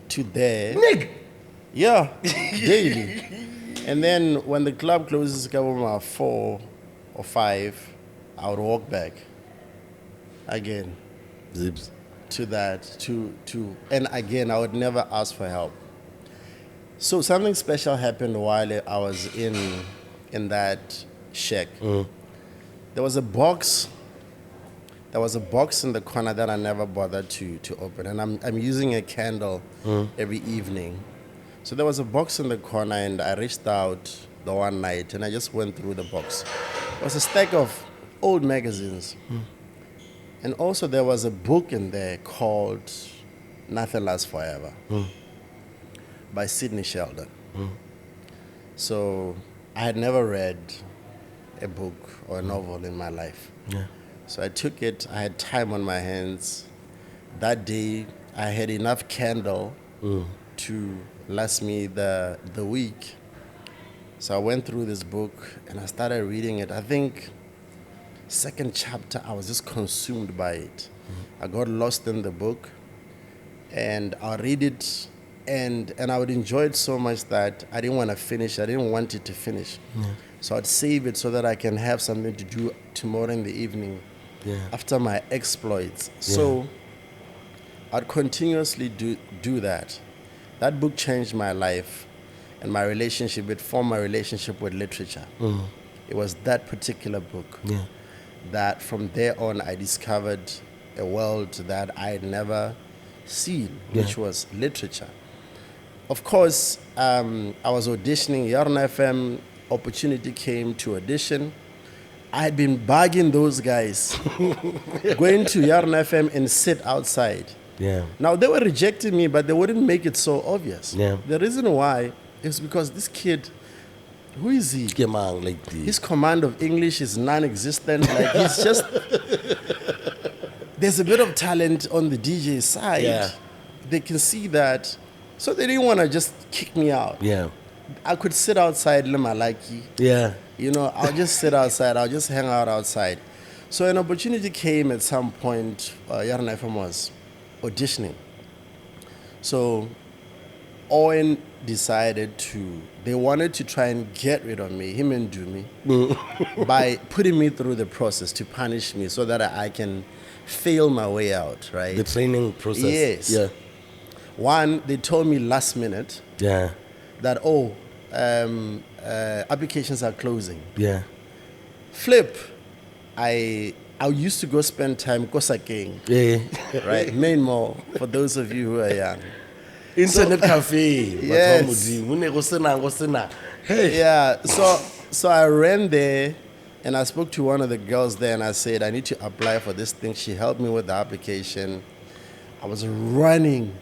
to there. Nig. Yeah, daily. And then when the club closes, about 4 or 5, I would walk back again Zips. to that, and again, I would never ask for help. So something special happened while I was in that shack. There was a box. There was a box in the corner that I never bothered to open, and I'm using a candle every evening. So there was a box in the corner, and I reached out the one night, and I just went through the box. It was a stack of old magazines, and also there was a book in there called "Nothing Lasts Forever" by Sidney Sheldon. So I had never read a book or a novel in my life. Yeah. So I took it. I had time on my hands. That day, I had enough candle to last me the week. So I went through this book and I started reading it. I think second chapter, I was just consumed by it. I got lost in the book, and I read it, and I would enjoy it so much that I didn't want to finish. I didn't want it to finish. So I'd save it so that I can have something to do tomorrow in the evening. Yeah. After my exploits. So I'd continuously do that. That book changed my life and my relationship. It formed my relationship with literature. It was that particular book that from there on I discovered a world that I had never seen, which was literature. Of course, I was auditioning. Yarn FM opportunity came to audition. I had been bugging those guys, going to Yarn FM and sit outside. Yeah. Now, they were rejecting me, but they wouldn't make it so obvious. Yeah. The reason why is because this kid, who is he? Skemang like this. His command of English is non-existent. Like, he's just... There's a bit of talent on the DJ side. Yeah. They can see that. So they didn't want to just kick me out. Yeah. I could sit outside, Lemalaki. Yeah. You know, I'll just sit outside. I'll just hang out outside. So an opportunity came at some point. Yarn FM was auditioning. So Owen decided they wanted to try and get rid of me, him and Dumi, by putting me through the process to punish me so that I can fail my way out, right? The training process. Yes. Yeah. One, they told me last minute Yeah. that, applications are closing. Yeah. Flip, I used to go spend time Kosakeng, Yeah. right? Main Mall, for those of you who are young. Internet cafe. Yes. Hey. Yeah, so I ran there and I spoke to one of the girls there and I said, I need to apply for this thing. She helped me with the application. I was running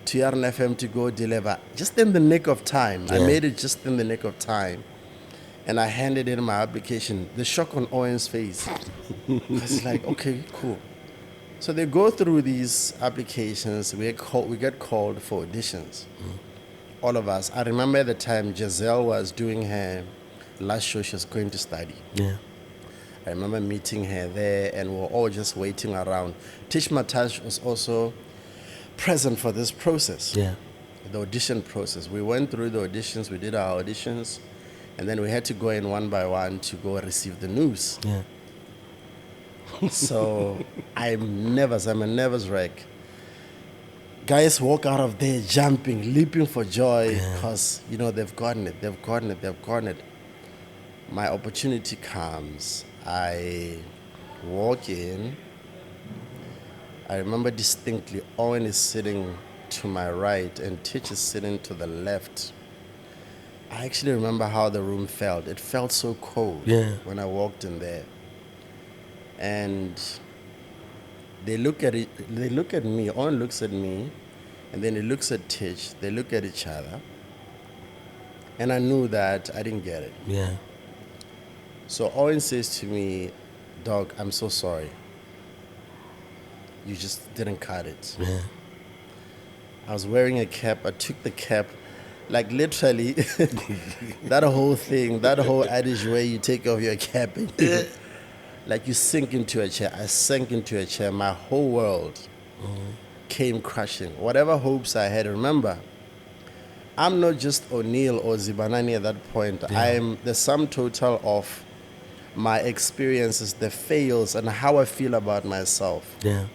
to RNFM to go deliver just in the nick of time. I made it just in the nick of time. And I handed in my application. The shock on Owen's face. I was like, okay, cool. So they go through these applications. We get called for auditions. All of us. I remember at the time Giselle was doing her last show. She was going to study. Yeah. I remember meeting her there, and we were all just waiting around. Tish Matash was also present for this process. Yeah. The audition process. We went through the auditions. We did our auditions. And then we had to go in one by one to go receive the news. Yeah. So I'm a nervous wreck. Guys walk out of there jumping, leaping for joy because, they've gotten it. My opportunity comes. I walk in. I remember distinctly, Owen is sitting to my right and Titch is sitting to the left. I actually remember how the room felt. It felt so cold when I walked in there. And they look at it. They look at me. Owen looks at me, and then he looks at Titch. They look at each other, and I knew that I didn't get it. Yeah. So Owen says to me, "Dog, I'm so sorry. You just didn't cut it." Yeah. I was wearing a cap. I took the cap. Like literally, that whole adage where you take off your cap and like you sink into a chair. I sank into a chair. My whole world came crashing. Whatever hopes I had, remember, I'm not just Oneal or Zibanani at that point. I am the sum total of my experiences, the fails, and how I feel about myself. Yeah.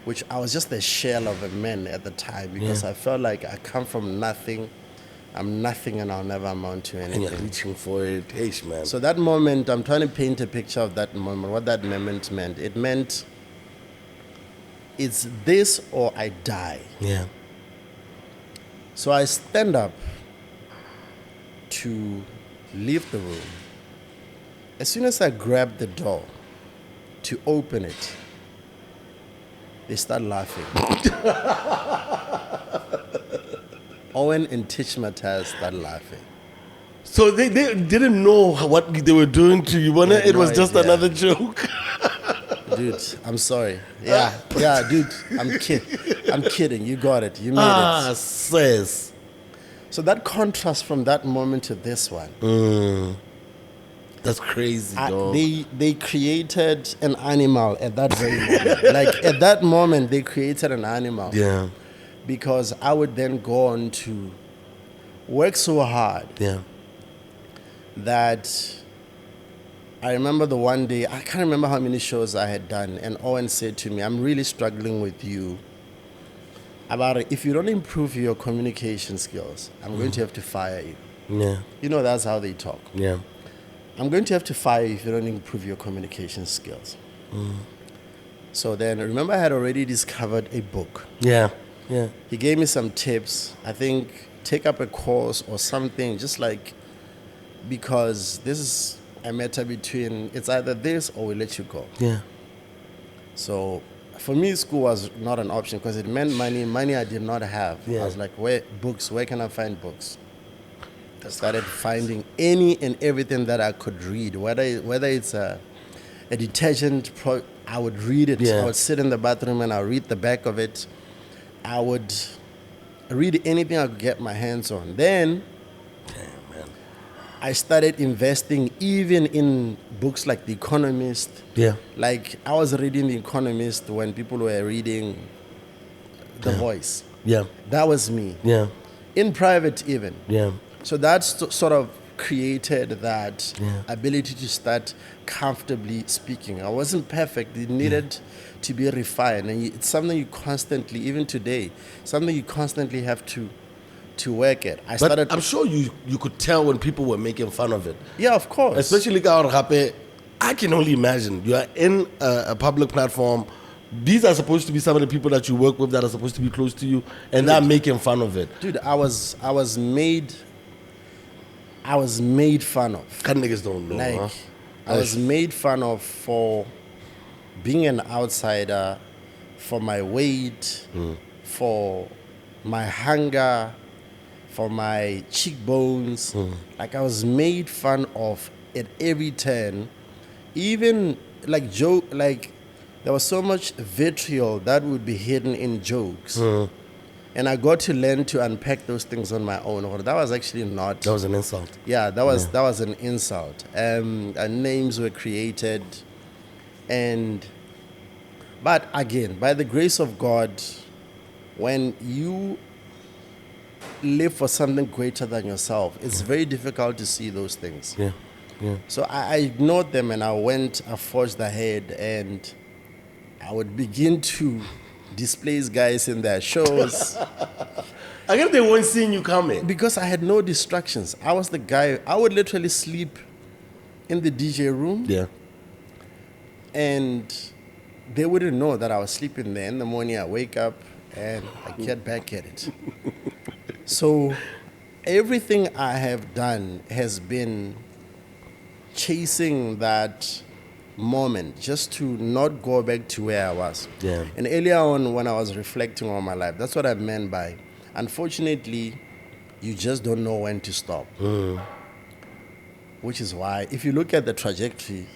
Which I was just a shell of a man at the time because I felt like I come from nothing. I'm nothing and I'll never amount to anything. And you're reaching for it. Hey, man. So that moment, I'm trying to paint a picture of that moment, what that moment meant. It meant it's this or I die. Yeah. So I stand up to leave the room. As soon as I grab the door to open it, they start laughing. Owen and Tish Matthias started laughing. So they didn't know what they were doing to you, wasn't it? It was just another joke. Dude, I'm sorry. Yeah, dude, I'm kidding. You got it. You made it. Sis. So that contrast from that moment to this one. That's crazy, dog. They created an animal at that very moment. Like at that moment, they created an animal. Yeah. Because I would then go on to work so hard that I remember the one day, I can't remember how many shows I had done, and Owen said to me, I'm really struggling with you about it. If you don't improve your communication skills, I'm going to have to fire you. Yeah. That's how they talk. Yeah. I'm going to have to fire you if you don't improve your communication skills. So then, remember I had already discovered a book. Yeah. Yeah. He gave me some tips. I think take up a course or something, just like, because this is a matter between, it's either this or we let you go. Yeah. So for me, school was not an option because it meant money I did not have. Yeah. I was like, where can I find books? I started finding any and everything that I could read, whether it's a detergent I would read it. Yeah. I would sit in the bathroom and I'll read the back of it. I would read anything I could get my hands on. Then I started investing even in books like The Economist. Yeah. Like I was reading The Economist when people were reading The Voice. Yeah. That was me. Yeah. In private even. Yeah. So that's sort of created that ability to start comfortably speaking. I wasn't perfect. It needed to be refined. And it's something you constantly, even today, something you constantly have to work at. But I'm sure you could tell when people were making fun of it. Yeah, of course. Especially I can only imagine. You are in a public platform. These are supposed to be some of the people that you work with that are supposed to be close to you, and they're making fun of it. Dude, I was made fun of. Kind niggas don't know. Like, I was made fun of for being an outsider, for my weight, for my hunger, for my cheekbones. Like I was made fun of at every turn. Even like joke, like there was so much vitriol that would be hidden in jokes. And I got to learn to unpack those things on my own. Or that was actually not. That was an insult. Yeah, that was an insult. And names were created, but again, by the grace of God, when you live for something greater than yourself, it's very difficult to see those things. Yeah. Yeah. So I ignored them and I forged ahead, and I would begin to displace guys in their shows. I guess they weren't seeing you coming. Because I had no distractions. I was the guy, I would literally sleep in the DJ room. Yeah. And they wouldn't know that I was sleeping there. In the morning, I wake up and I get back at it. So everything I have done has been chasing that moment just to not go back to where I was. Yeah. And earlier on, when I was reflecting on my life, that's what I meant by, unfortunately, you just don't know when to stop. Which is why, if you look at the trajectory,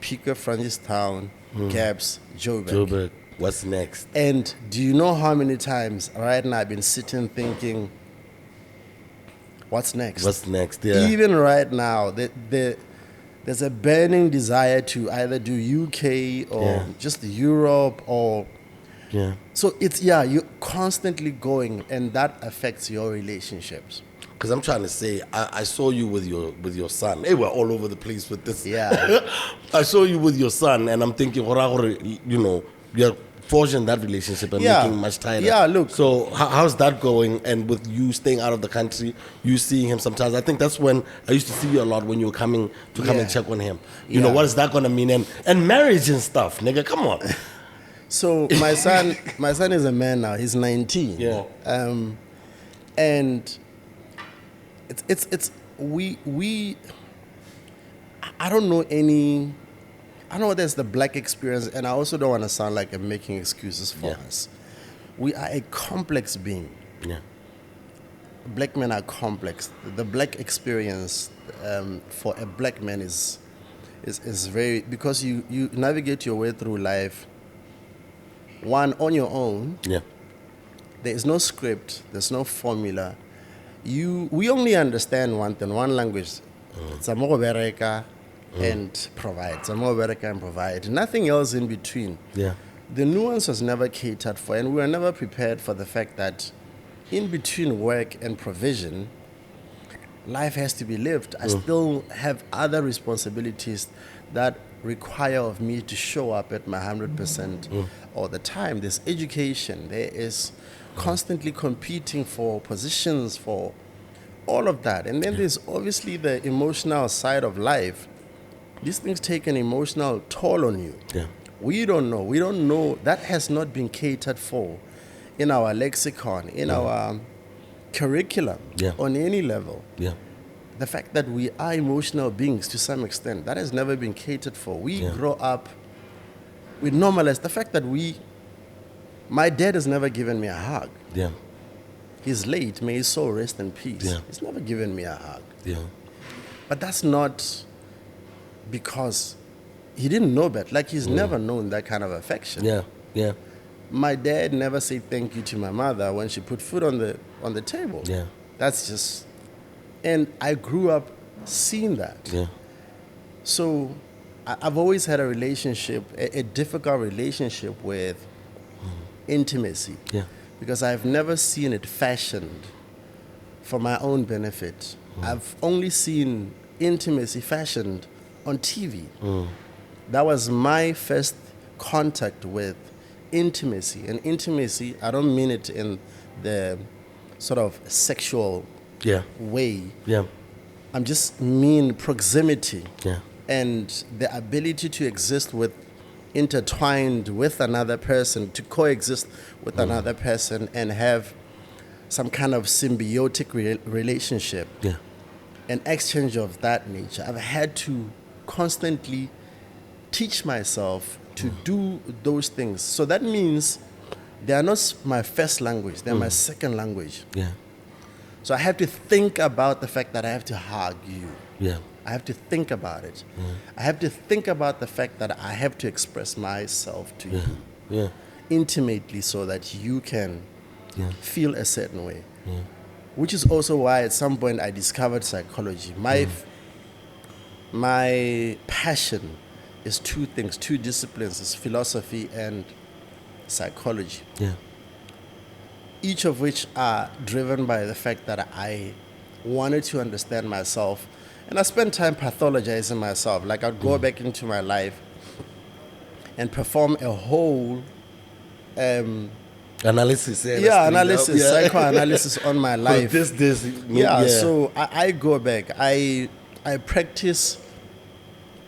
Phikwe, Francistown, Gaps, Joburg. What's next? And do you know how many times right now I've been sitting thinking, what's next? What's next? Yeah. Even right now, there's a burning desire to either do UK or just Europe or... Yeah. So you're constantly going, and that affects your relationships. Because I'm trying to say, I saw you with your son. Hey, we're all over the place with this. Yeah. I saw you with your son, and I'm thinking, you're forging that relationship and making it much tighter. Yeah, look. So how's that going? And with you staying out of the country, you seeing him sometimes. I think that's when I used to see you a lot when you were coming to come and check on him. You know, what is that going to mean? And marriage and stuff, nigga, come on. So my son is a man now. He's 19. Yeah. And we I don't know any. I know there's the black experience, and I also don't want to sound like I'm making excuses for us. We are a complex being. Yeah. Black men are complex. The black experience for a black man is very, because you navigate your way through life, one, on your own. Yeah. There is no script. There's no formula. We only understand one thing, one language. It's and provide. And provide. Nothing else in between. Yeah. The nuance was never catered for, and we were never prepared for the fact that in between work and provision, life has to be lived. I still have other responsibilities that require of me to show up at my 100% all the time. There's education. There is constantly competing for positions, for all of that. And then there's obviously the emotional side of life. These things take an emotional toll on you. Yeah. We don't know. We don't know. That has not been catered for in our lexicon, in our curriculum, on any level. Yeah. The fact that we are emotional beings to some extent, that has never been catered for. We grow up, we normalize the fact that my dad has never given me a hug. Yeah. He's late, may his soul rest in peace. Yeah. He's never given me a hug. Yeah. But that's not because he didn't know better. Like, he's never known that kind of affection. Yeah. Yeah. My dad never said thank you to my mother when she put food on the table. Yeah. That's just... And I grew up seeing that. Yeah. So I've always had a relationship, a difficult relationship with intimacy. Yeah. Because I've never seen it fashioned for my own benefit. I've only seen intimacy fashioned on TV. That was my first contact with intimacy. And intimacy, I don't mean it in the sort of sexual way. Yeah. I'm just mean proximity. Yeah. And the ability to exist intertwined with another person, to coexist with another person and have some kind of symbiotic relationship. Yeah. An exchange of that nature. I've had to constantly teach myself to do those things. So that means they are not my first language, they're my second language. Yeah. So I have to think about the fact that I have to hug you. Yeah. I have to think about it. I have to think about the fact that I have to express myself to you Yeah. intimately so that you can Yeah. feel a certain way. Which is also why at some point I discovered psychology. My passion is two things, two disciplines, is philosophy and psychology. Yeah. Each of which are driven by the fact that I wanted to understand myself. And I spent time pathologizing myself. Like I'd go back into my life and perform a whole analysis. analysis, psychoanalysis on my life. So I go back. I practice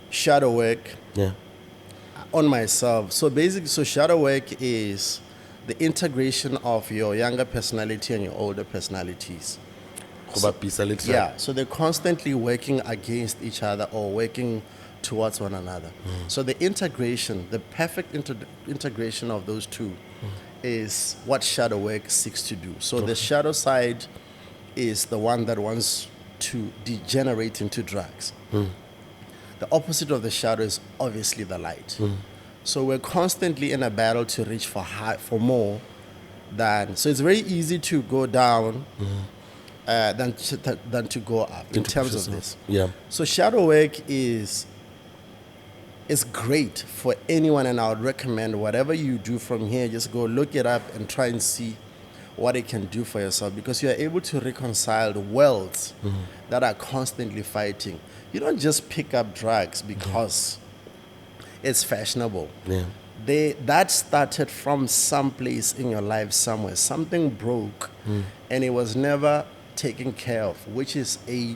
shadow work on myself. So basically, shadow work is the integration of your younger personality and your older personalities. So they're constantly working against each other or working towards one another. So the integration, the perfect integration of those two is what shadow work seeks to do. So the shadow side is the one that wants to degenerate into drugs. The opposite of the shadow is obviously the light. So we're constantly in a battle to reach for more than. So it's very easy to go down than to go up in terms of this. Yeah. So shadow work is great for anyone, and I would recommend whatever you do from here, just go look it up and try and see what it can do for yourself, because you are able to reconcile the worlds that are constantly fighting. You don't just pick up drugs because it's fashionable. Yeah. That started from some place in your life somewhere. Something broke and it was never taken care of, which is a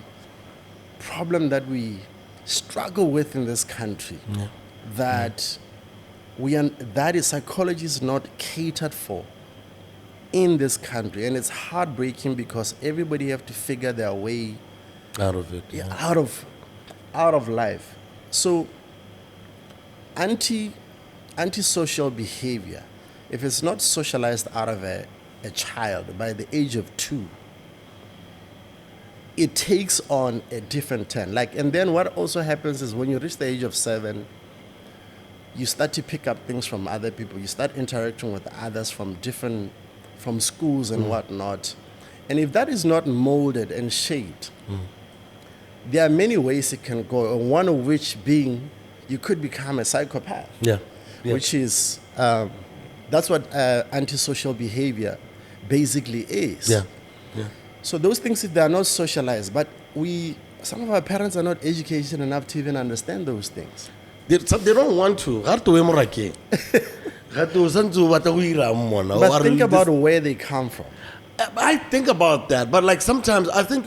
problem that we struggle with in this country. That psychology is not catered for in this country, and it's heartbreaking because everybody have to figure their way out of it. Out of life. So antisocial behavior, if it's not socialized out of a child by the age of 2, it takes on a different turn. And then what also happens is when you reach the age of 7, you start to pick up things from other people. You start interacting with others from schools and whatnot. And if that is not molded and shaped, there are many ways it can go, and one of which being you could become a psychopath. Which is, that's what antisocial behavior basically is. So those things, if they are not socialized, but some of our parents are not educated enough to even understand those things. They don't want to. But think about where they come from. I think about that, but sometimes I think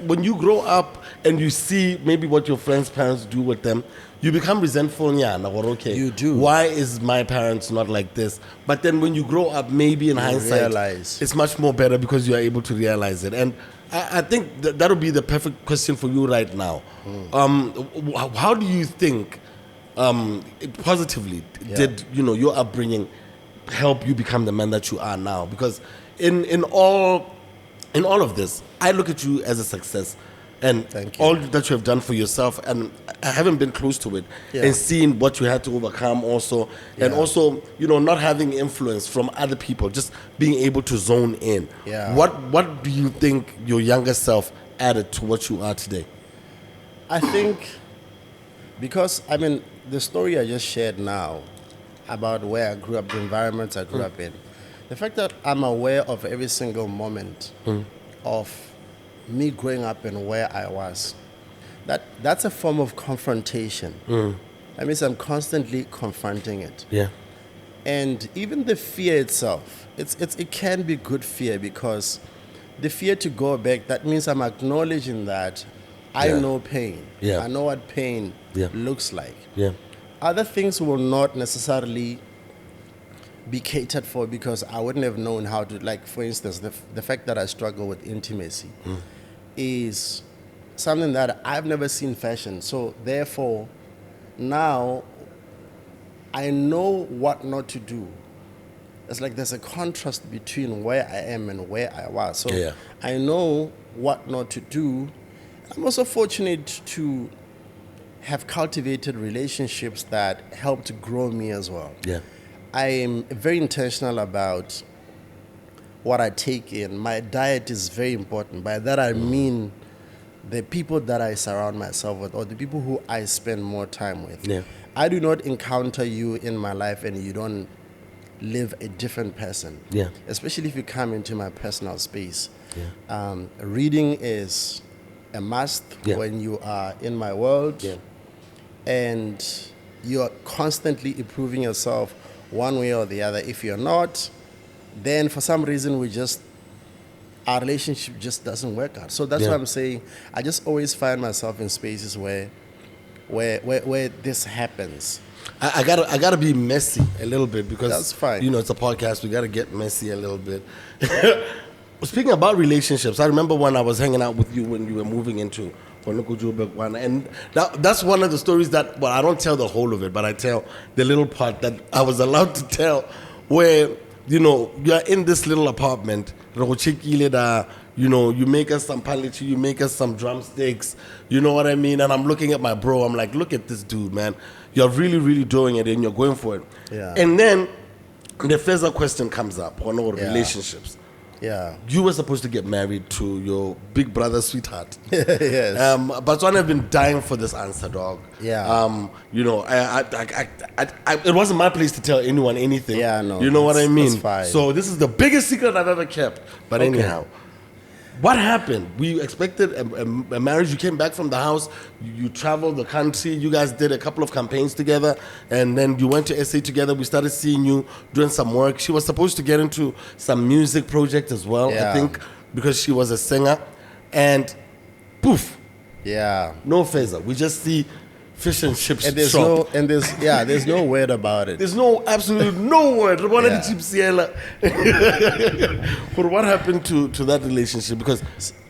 when you grow up and you see maybe what your friends' parents do with them, you become resentful. You do. Why is my parents not like this? But then when you grow up, maybe in hindsight, realize it's much more better because you are able to realize it. And I think that would be the perfect question for you right now. How do you think positively did your upbringing help you become the man that you are now? Because in all of this, I look at you as a success, and all that you have done for yourself, and I haven't been close to it, and seeing what you had to overcome also, and also not having influence from other people, just being able to zone in. What do you think your younger self added to what you are today? I think because the story I just shared now about where I grew up, the environment I grew up in, the fact that I'm aware of every single moment of me growing up and where I was, that's a form of confrontation. That means I'm constantly confronting it. And even the fear itself, it can be good fear, because the fear to go back, that means I'm acknowledging that I know pain. I know what pain looks like. Other things will not necessarily be catered for because I wouldn't have known how to, for instance, the fact that I struggle with intimacy is something that I've never seen fashion. So therefore, now I know what not to do it's like there's a contrast between where I am and where I was. So Yeah. I know what not to do. I'm also fortunate to have cultivated relationships that help to grow me as well. Yeah. I am very intentional about what I take in. My diet is very important. By that I mean the people that I surround myself with, or the people who I spend more time with. Yeah. I do not encounter you in my life and you don't live a different person. Yeah. Especially if you come into my personal space. Yeah. Reading is a must Yeah. when you are in my world. Yeah. And you're constantly improving yourself one way or the other. If you're not, then for some reason our relationship just doesn't work out. So that's Yeah. why I'm saying I just always find myself in spaces where this happens. I gotta be messy a little bit because That's fine. You know, it's a podcast. We gotta get messy a little bit. Speaking about relationships, I remember when I was hanging out with you when you were moving into Onokujubekwana, and that's one of the stories that, well, I don't tell the whole of it, but I tell the little part that I was allowed to tell, where, you know, you're in this little apartment, you know, you make us some palichi, you make us some drumsticks, you know what I mean? And I'm looking at my bro, I'm like, look at this dude, man. You're really, really doing it and you're going for it. Yeah. And then the Feza question comes up on all Yeah. relationships. Yeah. You were supposed to get married to your big brother, sweetheart. Yes. But Swan have been dying for this answer, dog. Yeah. You know, it wasn't my place to tell anyone anything. Yeah, no, You know what I that's- mean? that's fine. So this is the biggest secret I've ever kept. But Okay. anyhow, what happened? We expected a marriage. You came back from the house. You traveled the country. You guys did a couple of campaigns together. And then you went to SA together. We started seeing you doing some work. She was supposed to get into some music project as well, I Yeah. think, because she was a singer. And poof, Yeah. no Feza. We just see fish and chips And there's shop. there's no word about it. There's no, absolutely no word. Yeah. For what happened to that relationship? Because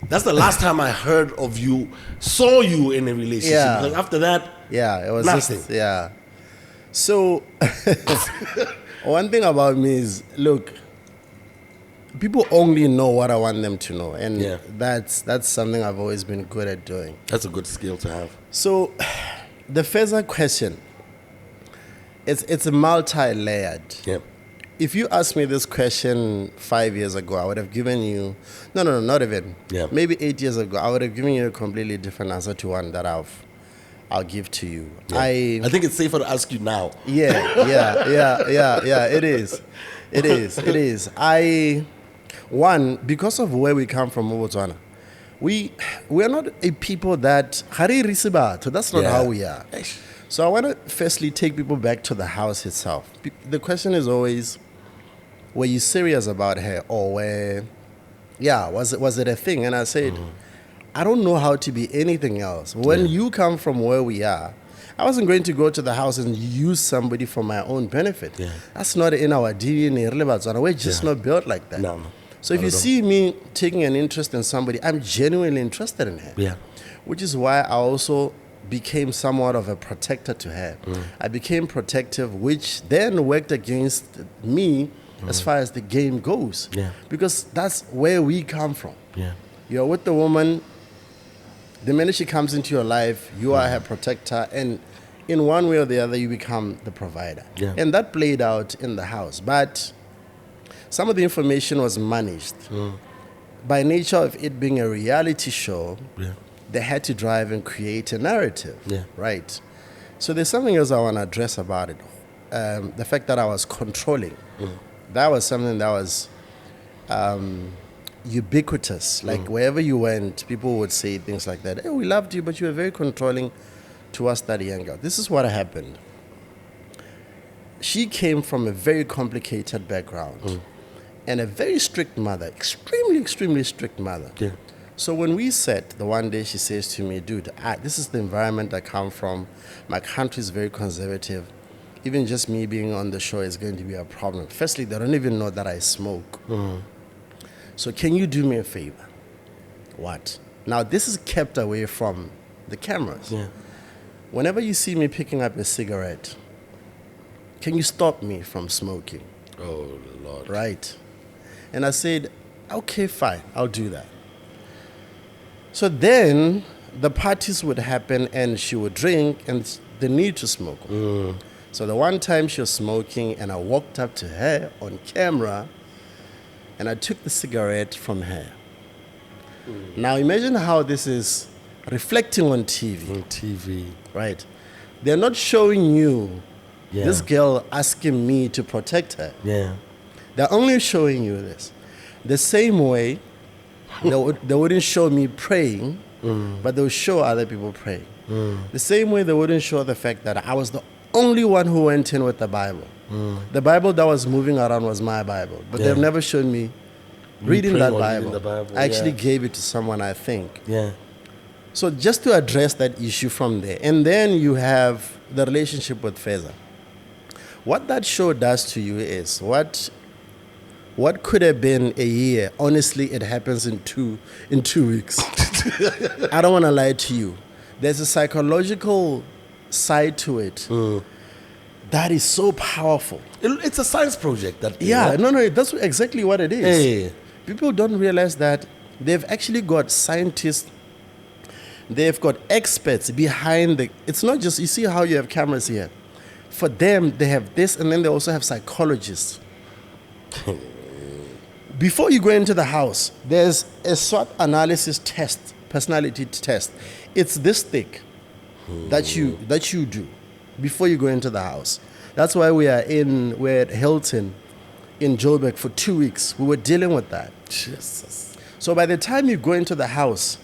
that's the last time I heard of you, saw you in a relationship. Yeah. Because after that, Yeah, it was nothing. just, yeah. So, one thing about me is, look, people only know what I want them to know. And Yeah. that's something I've always been good at doing. That's a good skill to have. So, the Feza question, it's a multi-layered. Yeah. If you asked me this question 5 years ago, I would have given you, no, not even. Yeah. Maybe 8 years ago, I would have given you a completely different answer to one that I'll give to you. Yeah. I think it's safer to ask you now. Yeah. It is. One, because of where we come from, Botswana, we are not a people that that's not Yeah. how we are. So I want to firstly take people back to the house itself. The question is always, were you serious about her, or was it a thing? And I said, I don't know how to be anything else. When you come from where we are, I wasn't going to go to the house and use somebody for my own benefit. Yeah. That's not in our DNA. We're just not built like that. No. So if you see me taking an interest in somebody, I'm genuinely interested in her. Yeah. Which is why I also became somewhat of a protector to her. I became protective, which then worked against me as far as the game goes. Yeah. Because that's where we come from. Yeah. You're with the woman, the minute she comes into your life, you are her protector, and in one way or the other, you become the provider. Yeah. And that played out in the house. But some of the information was managed. By nature of it being a reality show, Yeah. they had to drive and create a narrative. Yeah. Right? So there's something else I want to address about it. The fact that I was controlling. That was something that was ubiquitous. Like wherever you went, people would say things like that. Hey, we loved you, but you were very controlling towards that young girl. This is what happened. She came from a very complicated background and a very strict mother, extremely strict mother. Yeah. So when we sat, the one day she says to me, dude, this is the environment I come from. My country is very conservative. Even just me being on the show is going to be a problem. Firstly, they don't even know that I smoke. So can you do me a favor? What? Now, this is kept away from the cameras. Yeah. Whenever you see me picking up a cigarette, can you stop me from smoking? Oh, Lord. Right. And I said, okay, fine, I'll do that. So then the parties would happen and she would drink and the need to smoke. So the one time she was smoking and I walked up to her on camera and I took the cigarette from her. Now imagine how this is reflecting on TV. On TV. Right. They're not showing you Yeah. this girl asking me to protect her. Yeah. They're only showing you this. The same way they wouldn't show me praying, but they would show other people praying. The same way they wouldn't show the fact that I was the only one who went in with the Bible. The Bible that was moving around was my Bible, but Yeah. they've never shown me reading praying that or Bible. reading the Bible, I actually yeah. gave it to someone, I think. Yeah. So just to address that issue from there, and then you have the relationship with Feza. What that show does to you is what could have been a year. Honestly, it happens in two weeks. I don't want to lie to you. There's a psychological side to it that is so powerful. It's a science project. That thing, Yeah, right? no, that's exactly what it is. Hey. People don't realize that they've actually got scientists, they've got experts behind the. It's not just, you see how you have cameras here. For them, they have this, and then they also have psychologists. Before you go into the house, there's a SWOT analysis test, personality test. It's this thick that you do before you go into the house. That's why we're at Hilton in Joburg for 2 weeks. We were dealing with that. Jesus. So by the time you go into the house,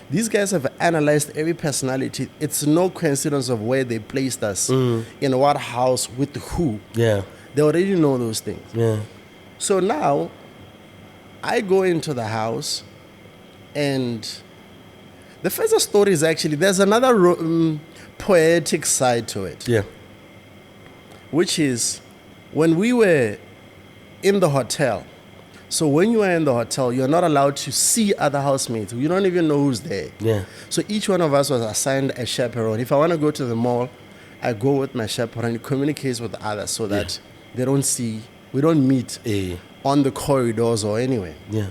these guys have analyzed every personality. It's no coincidence of where they placed us, in what house, with who. Yeah. They already know those things. Yeah. So now, I go into the house, and the Feza story is actually, there's another poetic side to it, Yeah. which is when we were in the hotel. So when you are in the hotel, you're not allowed to see other housemates. You don't even know who's there. Yeah. So each one of us was assigned a chaperone. If I want to go to the mall, I go with my chaperone. It communicates with others so that they don't see, we don't meet on the corridors or anywhere. Yeah.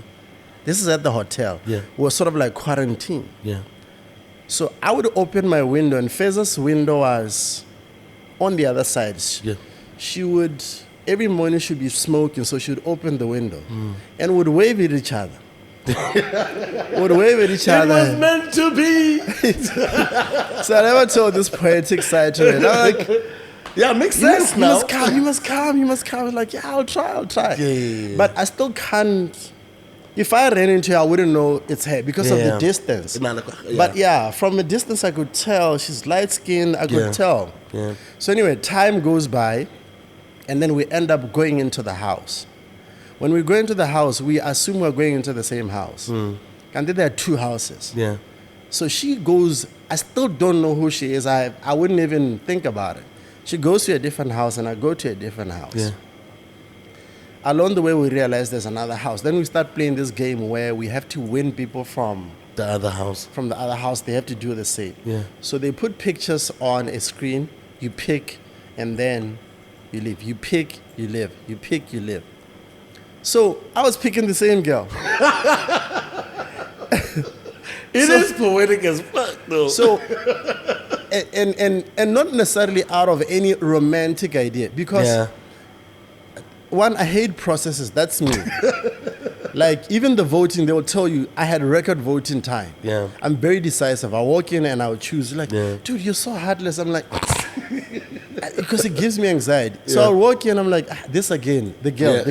This is at the hotel. Yeah. We're sort of like quarantine. Yeah. So I would open my window, and Feza's window was on the other side. Yeah. She would, every morning she'd be smoking, so she would open the window and would wave at each other. Would wave at each It other. was meant to be. So I never told this poetic side to it. I'm like, Yeah, makes you sense now. must come, you must come, you must come. Like, yeah, I'll try. Yeah. But I still can't. If I ran into her, I wouldn't know it's her because of the Yeah. distance. Yeah. But yeah, from a distance, I could tell she's light skinned. I could Yeah. tell. Yeah. So anyway, time goes by, and then we end up going into the house. When we go into the house, we assume we're going into the same house. And then there are two houses. Yeah. So she goes, I still don't know who she is. I wouldn't even think about it. She goes to a different house, and I go to a different house. Yeah. Along the way, we realize there's another house. Then we start playing this game where we have to win people from The other house. the other house. They have to do the same. Yeah. So they put pictures on a screen. You pick, and then you leave. You pick, you live. You pick, you live. So I was picking the same girl. It is poetic as fuck, though. So, and not necessarily out of any romantic idea, because yeah. one, I hate processes. That's me. Like, even the voting, they will tell you I had record voting time. Yeah. I'm very decisive. I walk in and I would choose. Like, Yeah. dude, you're so heartless. I'm like, because it gives me anxiety. So Yeah. I'll walk in, I'm like, this again, the girl.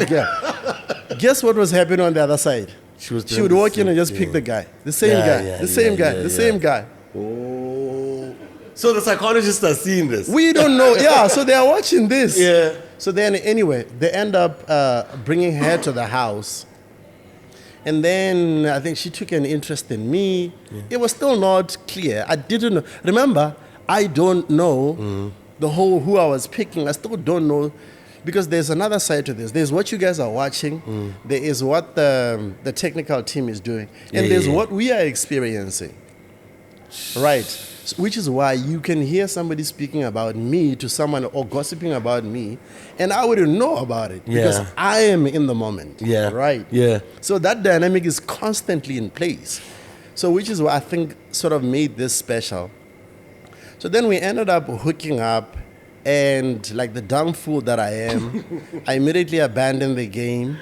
Guess what was happening on the other side? She was She doing would the walk in same and just thing. pick the guy. The same Yeah, guy. yeah, The same yeah, guy. yeah, The yeah. same guy. Oh. So the psychologists are seeing this. We don't know. Yeah, so they are watching this. Yeah. So then, anyway, they end up bringing her to the house. And then I think she took an interest in me. Yeah. It was still not clear. I didn't know. Remember, I don't know the whole who I was picking. I still don't know, because there's another side to this. There's what you guys are watching. There is what the technical team is doing. And there's what we are experiencing. Right. Which is why you can hear somebody speaking about me to someone or gossiping about me, and I wouldn't know about it because Yeah. I am in the moment. Yeah. Right. Yeah. So that dynamic is constantly in place. So which is what I think sort of made this special. So then we ended up hooking up, and like the dumb fool that I am, I immediately abandoned the game.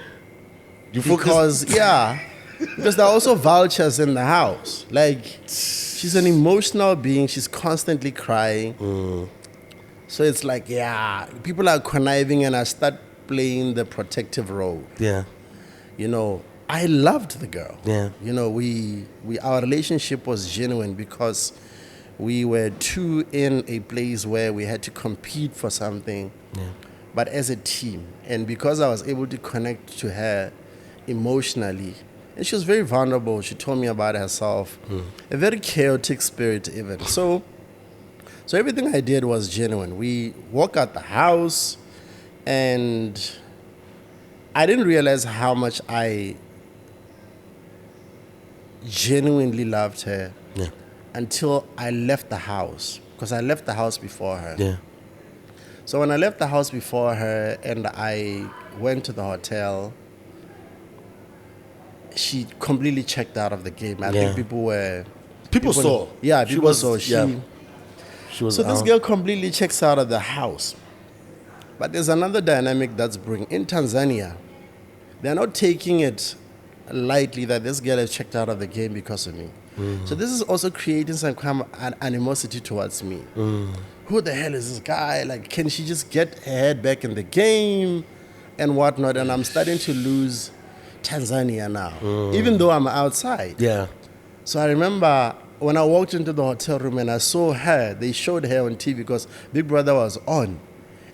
Because because there are also vultures in the house. Like, she's an emotional being. She's constantly crying. So it's like, people are conniving, and I start playing the protective role. Yeah. You know, I loved the girl. Yeah. You know, our relationship was genuine because we were two in a place where we had to compete for something, but as a team. And because I was able to connect to her emotionally, and she was very vulnerable. She told me about herself, a very chaotic spirit even. So everything I did was genuine. We walked out the house, and I didn't realize how much I genuinely loved her until I left the house, because I left the house before her. Yeah. So when I left the house before her and I went to the hotel, she completely checked out of the game. I think People saw. Yeah, She people was- saw. yeah. She was So this out. girl completely checks out of the house. But there's another dynamic that's brewing. In Tanzania, they're not taking it lightly that this girl has checked out of the game because of me. So this is also creating some kind of animosity towards me. Who the hell is this guy? Like, can she just get her head back in the game and whatnot? And I'm starting to lose Tanzania now, even though I'm outside. Yeah. So I remember when I walked into the hotel room and I saw her, they showed her on TV because Big Brother was on.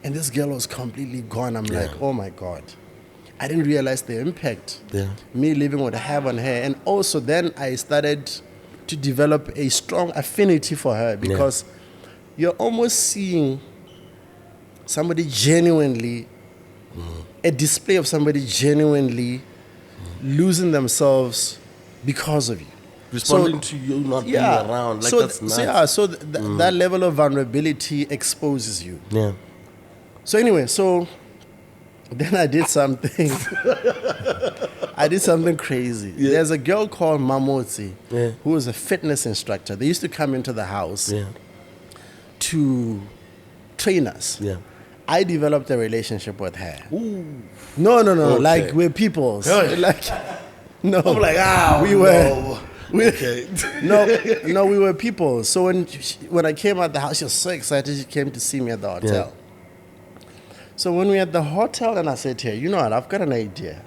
And this girl was completely gone. I'm like, oh my God. I didn't realize the impact me living would have on her. And also then I started to develop a strong affinity for her because you're almost seeing somebody genuinely, a display of somebody genuinely losing themselves because of you. Responding to you not being around. Like, that's nice. So that level of vulnerability exposes you. Yeah. So anyway, so then I did something. I did something crazy. There's a girl called Mamotsi who was a fitness instructor. They used to come into the house to train us. Yeah. I developed a relationship with her. Ooh. No. Okay. Like, we're peoples. Like, no. I'm like, we were. Okay. No, we were people. So when I came out the house, she was so excited. She came to see me at the hotel. So when we were at the hotel, and I said to her, you know what, I've got an idea.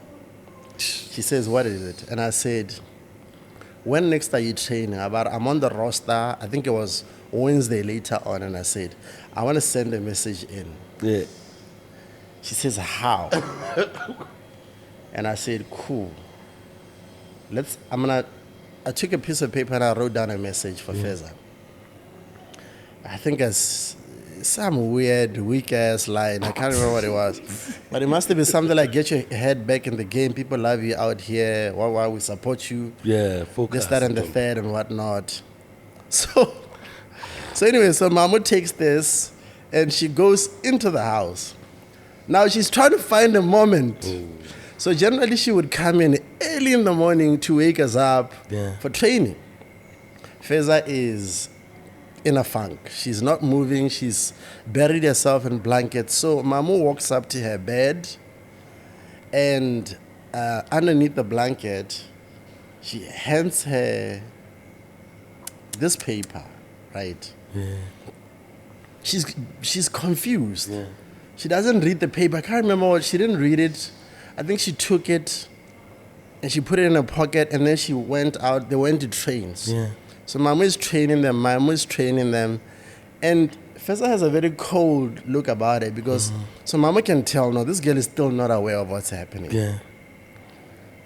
She says, what is it? And I said, when next are you training? I'm on the roster. I think it was Wednesday later on. And I said, I want to send a message in. Yeah. She says, how? And I said, cool. I took a piece of paper and I wrote down a message for Feza. I think it's some weird, weak-ass line. I can't remember what it was. But it must have been something like, get your head back in the game. People love you out here. Why we support you. Yeah, focus. This, that, and the third and whatnot. So anyway, so Mamu takes this and she goes into the house. Now she's trying to find a moment. So generally she would come in early in the morning to wake us up for training. Feza is in a funk. She's not moving. She's buried herself in blankets. So Mamu walks up to her bed and underneath the blanket, she hands her this paper, right? Yeah. She's confused. Yeah. She doesn't read the paper. I can't remember what, she didn't read it. I think she took it and she put it in her pocket and then she went out. They went to trains. Yeah. So Mama is training them. Mama is training them. And Feza has a very cold look about it because so Mama can tell, no, this girl is still not aware of what's happening. Yeah.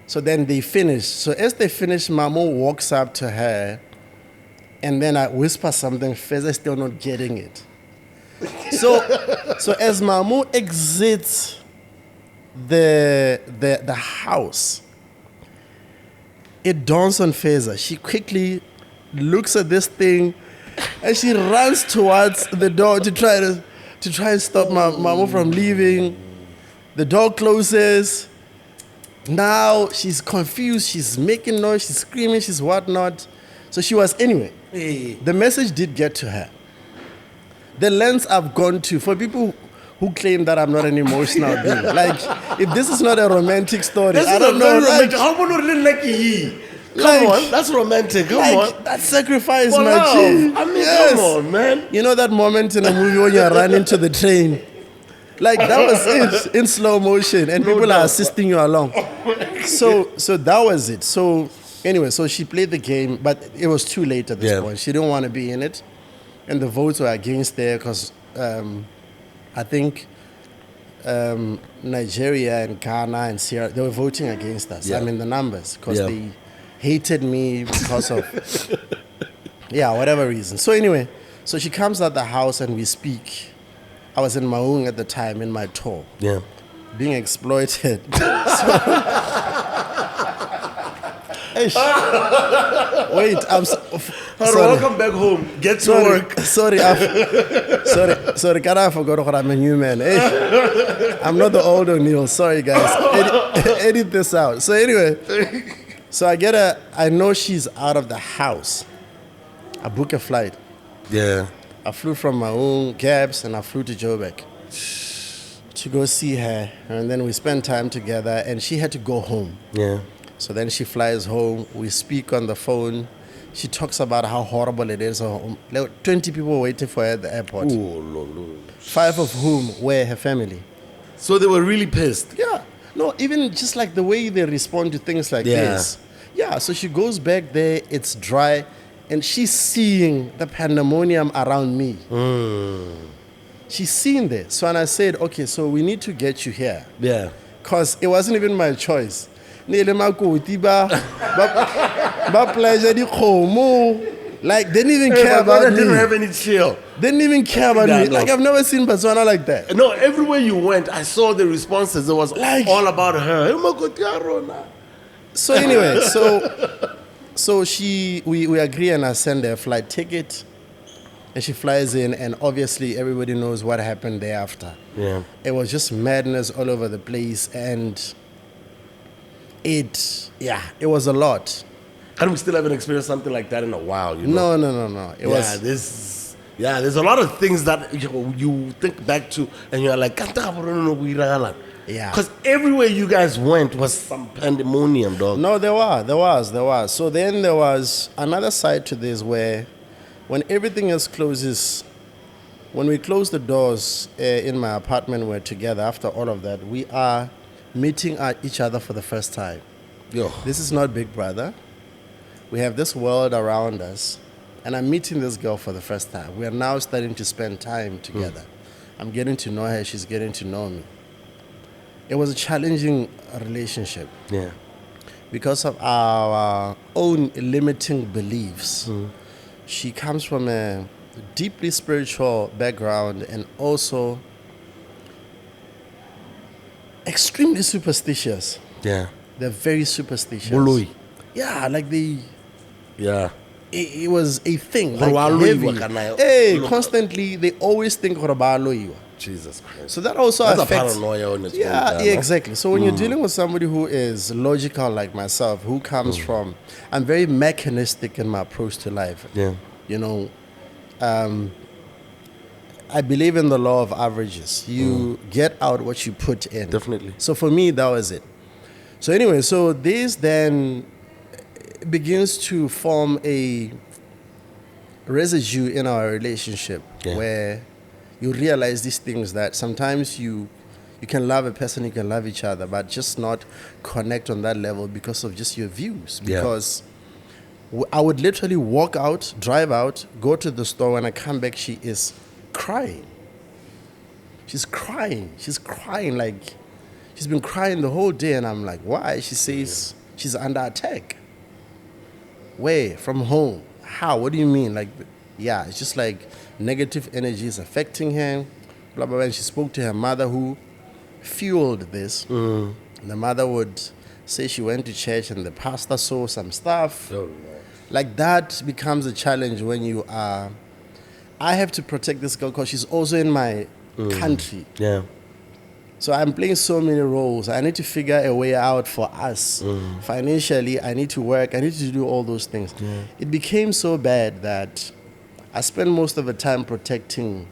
So then they finish. So as they finish, Mama walks up to her and then I whisper something. Feza is still not getting it. So as Mamu exits the house, it dawns on Feza. She quickly looks at this thing And she runs towards the door to try and stop my mama from leaving. The door closes. Now she's confused. She's making noise. She's screaming. She's whatnot. So she was anyway. Hey. The message did get to her. The lengths I've gone to for people who claim that I'm not an emotional being. Like, if this is not a romantic story, This I is don't a know. very Like, romantic. How about not really like ye? Come Like- on, that's romantic. Come on. that sacrifice, For my love. G. I mean, Yes. come on, man. You know that moment in a movie when you're running to the train? Like, that was it in slow motion, and people are doubt. assisting you along. So that was it. So anyway, so she played the game, but it was too late at this Yeah. point. She didn't want to be in it, and the votes were against her because I think Nigeria and Ghana and Sierra, they were voting against us. Yeah. I mean, the numbers, because Yeah. they hated me because of, whatever reason. So anyway, so she comes out the house and we speak. I was in Maung at the time in my tour, Yeah. being exploited. Eish. Wait, I'm sorry. Welcome back home. Get to work. Sorry, sorry. Can I forgot that I'm a new man? Hey, I'm not the old Oneal. Sorry, guys. Edit this out. So anyway, so I know she's out of the house. I book a flight. Yeah. I flew from my own cabs and I flew to Joburg to go see her, and then we spent time together. And she had to go home. Yeah. So then she flies home. We speak on the phone. She talks about how horrible it is. 20 people waiting for her at the airport. Ooh, Lord. 5 of whom were her family. So they were really pissed. Yeah. No, even just like the way they respond to things like Yeah. this. Yeah, so she goes back there, it's dry, and she's seeing the pandemonium around me. She's seeing this. So, and I said, okay, so we need to get you here. Yeah. Because it wasn't even my choice. Nele makoti ba pleasure di khomo. Like, they didn't even care about me. Didn't have any chill. They didn't even care about Yeah, me. no. Like, I've never seen Botswana like that. No, everywhere you went, I saw the responses. It was Like- all about her. So anyway, so we agree and I send her a flight ticket, and she flies in, and obviously everybody knows what happened thereafter. Yeah. It was just madness all over the place, and it was a lot. And we still haven't experienced something like that in a while, you know? No. It was There's a lot of things that you think back to and you're like, Yeah. Because everywhere you guys went was some pandemonium, dog. No, there was. So then there was another side to this where when everything else closes, when we close the doors in my apartment, we're together after all of that, we are meeting each other for the first time. Yo. This is not Big Brother. We have this world around us, and I'm meeting this girl for the first time. We are now starting to spend time together. I'm getting to know her, she's getting to know me. It was a challenging relationship Yeah. because of our own limiting beliefs. She comes from a deeply spiritual background and also extremely superstitious. Yeah. They're very superstitious. Boloi. Yeah, like Yeah. it was a thing. Gore wa Like loiwa heavy. kana- Hey, Look. constantly they always think gore ba loiwa. Jesus Christ. So that also That's affects. a paranoia on its own. Yeah, time, exactly. So when you're dealing with somebody who is logical like myself, who comes from, I'm very mechanistic in my approach to life. Yeah. You know, I believe in the law of averages. You get out what you put in. Definitely. So for me, that was it. So anyway, so this then begins to form a residue in our relationship where you realize these things that sometimes you can love a person, you can love each other, but just not connect on that level because of just your views. Yeah. Because I would literally walk out, drive out, go to the store. When I come back, she is crying. She's crying. She's crying like she's been crying the whole day. And I'm like, why? She says she's under attack. Where? From home. How? What do you mean? Like, yeah, it's just like negative energy is affecting her. Blah, blah, blah. And she spoke to her mother who fueled this. The mother would say she went to church and the pastor saw some stuff. Oh, like that becomes a challenge when you are. I have to protect this girl because she's also in my country. Yeah. So I'm playing so many roles. I need to figure a way out for us. Financially, I need to work. I need to do all those things. Yeah. It became so bad that I spend most of the time protecting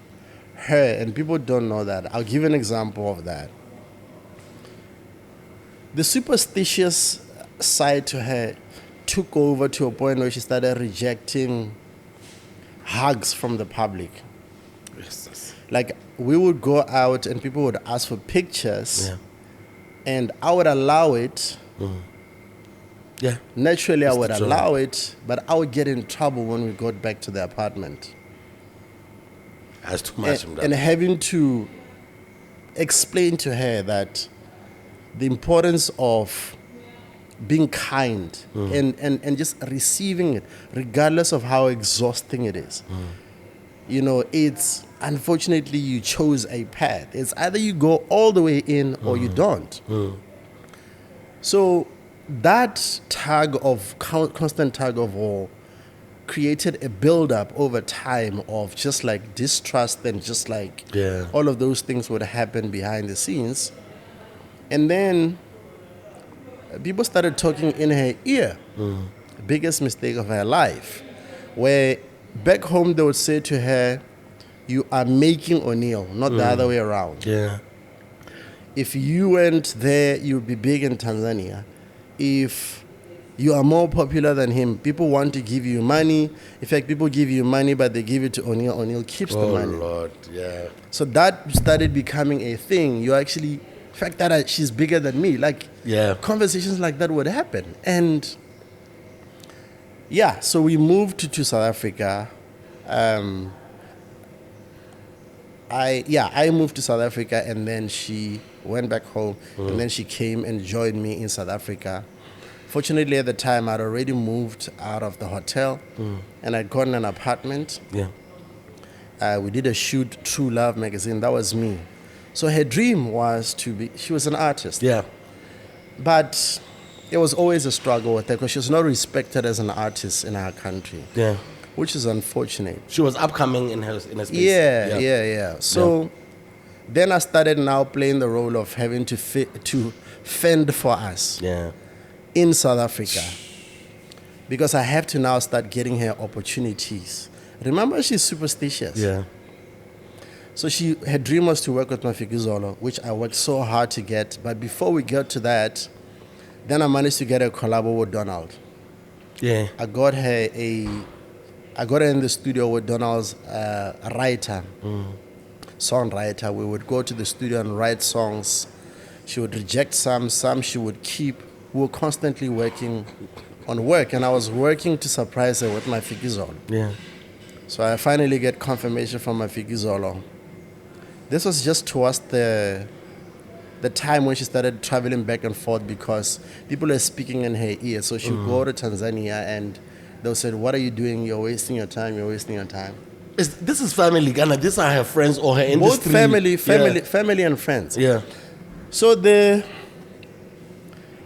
her, and people don't know that. I'll give an example of that. The superstitious side to her took over to a point where she started rejecting hugs from the public. Yes. Like, we would go out and people would ask for pictures, Yeah. and I would allow it. Yeah. Naturally, I It's would the job. allow it, but I would get in trouble when we got back to the apartment. That's too much. And having to explain to her that the importance of being kind and just receiving it, regardless of how exhausting it is. You know, it's unfortunately you chose a path. It's either you go all the way in or you don't. So that constant tug of war created a build-up over time of just like distrust and just like all of those things would happen behind the scenes. And then people started talking in her ear. Biggest mistake of her life. Where back home they would say to her, you are making Oneal, not the other way around. Yeah. If you went there, you'd be big in Tanzania. If you are more popular than him, people want to give you money. In fact, people give you money, but they give it to Oneal. Oneal keeps the money. Oh, Lord, yeah. So that started becoming a thing. You actually, the fact that she's bigger than me, like, conversations like that would happen. And yeah, so we moved to South Africa. I moved to South Africa, and then she went back home, and then she came and joined me in South Africa. Fortunately, at the time, I'd already moved out of the hotel, and I'd gotten an apartment. Yeah. We did a shoot, True Love magazine. That was me. So her dream was to be, she was an artist. Yeah. But it was always a struggle with her because she was not respected as an artist in our country. Yeah. Which is unfortunate. She was upcoming in her space. Yeah. So then I started now playing the role of having to fend for us. Yeah. In South Africa, because I have to now start getting her opportunities. Remember, she's superstitious. Yeah. So her dream was to work with my Phikwe, which I worked so hard to get. But before we got to that, then I managed to get a collab with Donald. Yeah. I got her in the studio with Donald's writer, songwriter. We would go to the studio and write songs. She would reject some she would keep. We were constantly working on work, and I was working to surprise her with my Phikwe. Yeah. So I finally get confirmation from my Phikwe. This was just towards the time when she started traveling back and forth because people were speaking in her ear. So she would go to Tanzania, and they said, "What are you doing? You're wasting your time. You're wasting your time." This is family, Ghana. These are her friends or her industry. Both family and friends. Yeah. So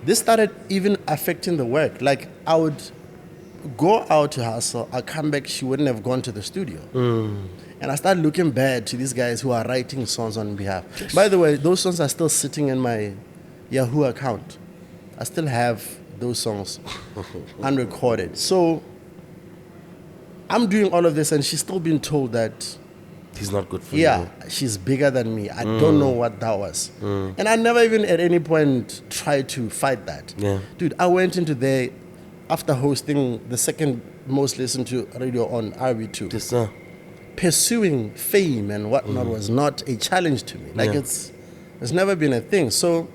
this started even affecting the work. Like, I would go out to hustle, I'd come back, she wouldn't have gone to the studio. And I started looking bad to these guys who are writing songs on behalf. Yes. By the way, those songs are still sitting in my Yahoo account. I still have those songs unrecorded. So I'm doing all of this, and she's still being told that he's not good for you. Yeah, she's bigger than me. I don't know what that was. And I never even at any point tried to fight that. Yeah. Dude, I went into there after hosting the second most listened to radio on RB2. Yes, sir. Pursuing fame and whatnot was not a challenge to me. Like, it's never been a thing. So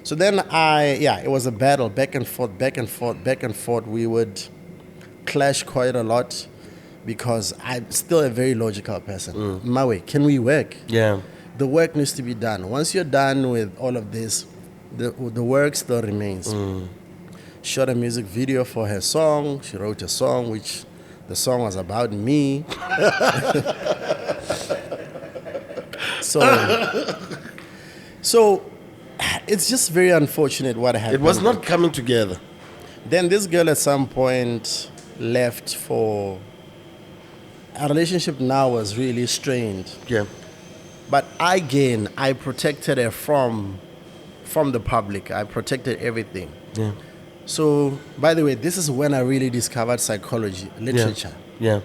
then it was a battle, back and forth. We would clash quite a lot. Because I'm still a very logical person. Mawe, can we work? Yeah. The work needs to be done. Once you're done with all of this, the work still remains. Shot a music video for her song. She wrote a song, which the song was about me. So it's just very unfortunate what happened. It was not coming together. Then this girl at some point left for... Our relationship now was really strained. Yeah. But again, I protected her from the public. I protected everything. Yeah. So, by the way, this is when I really discovered psychology, literature. Yeah.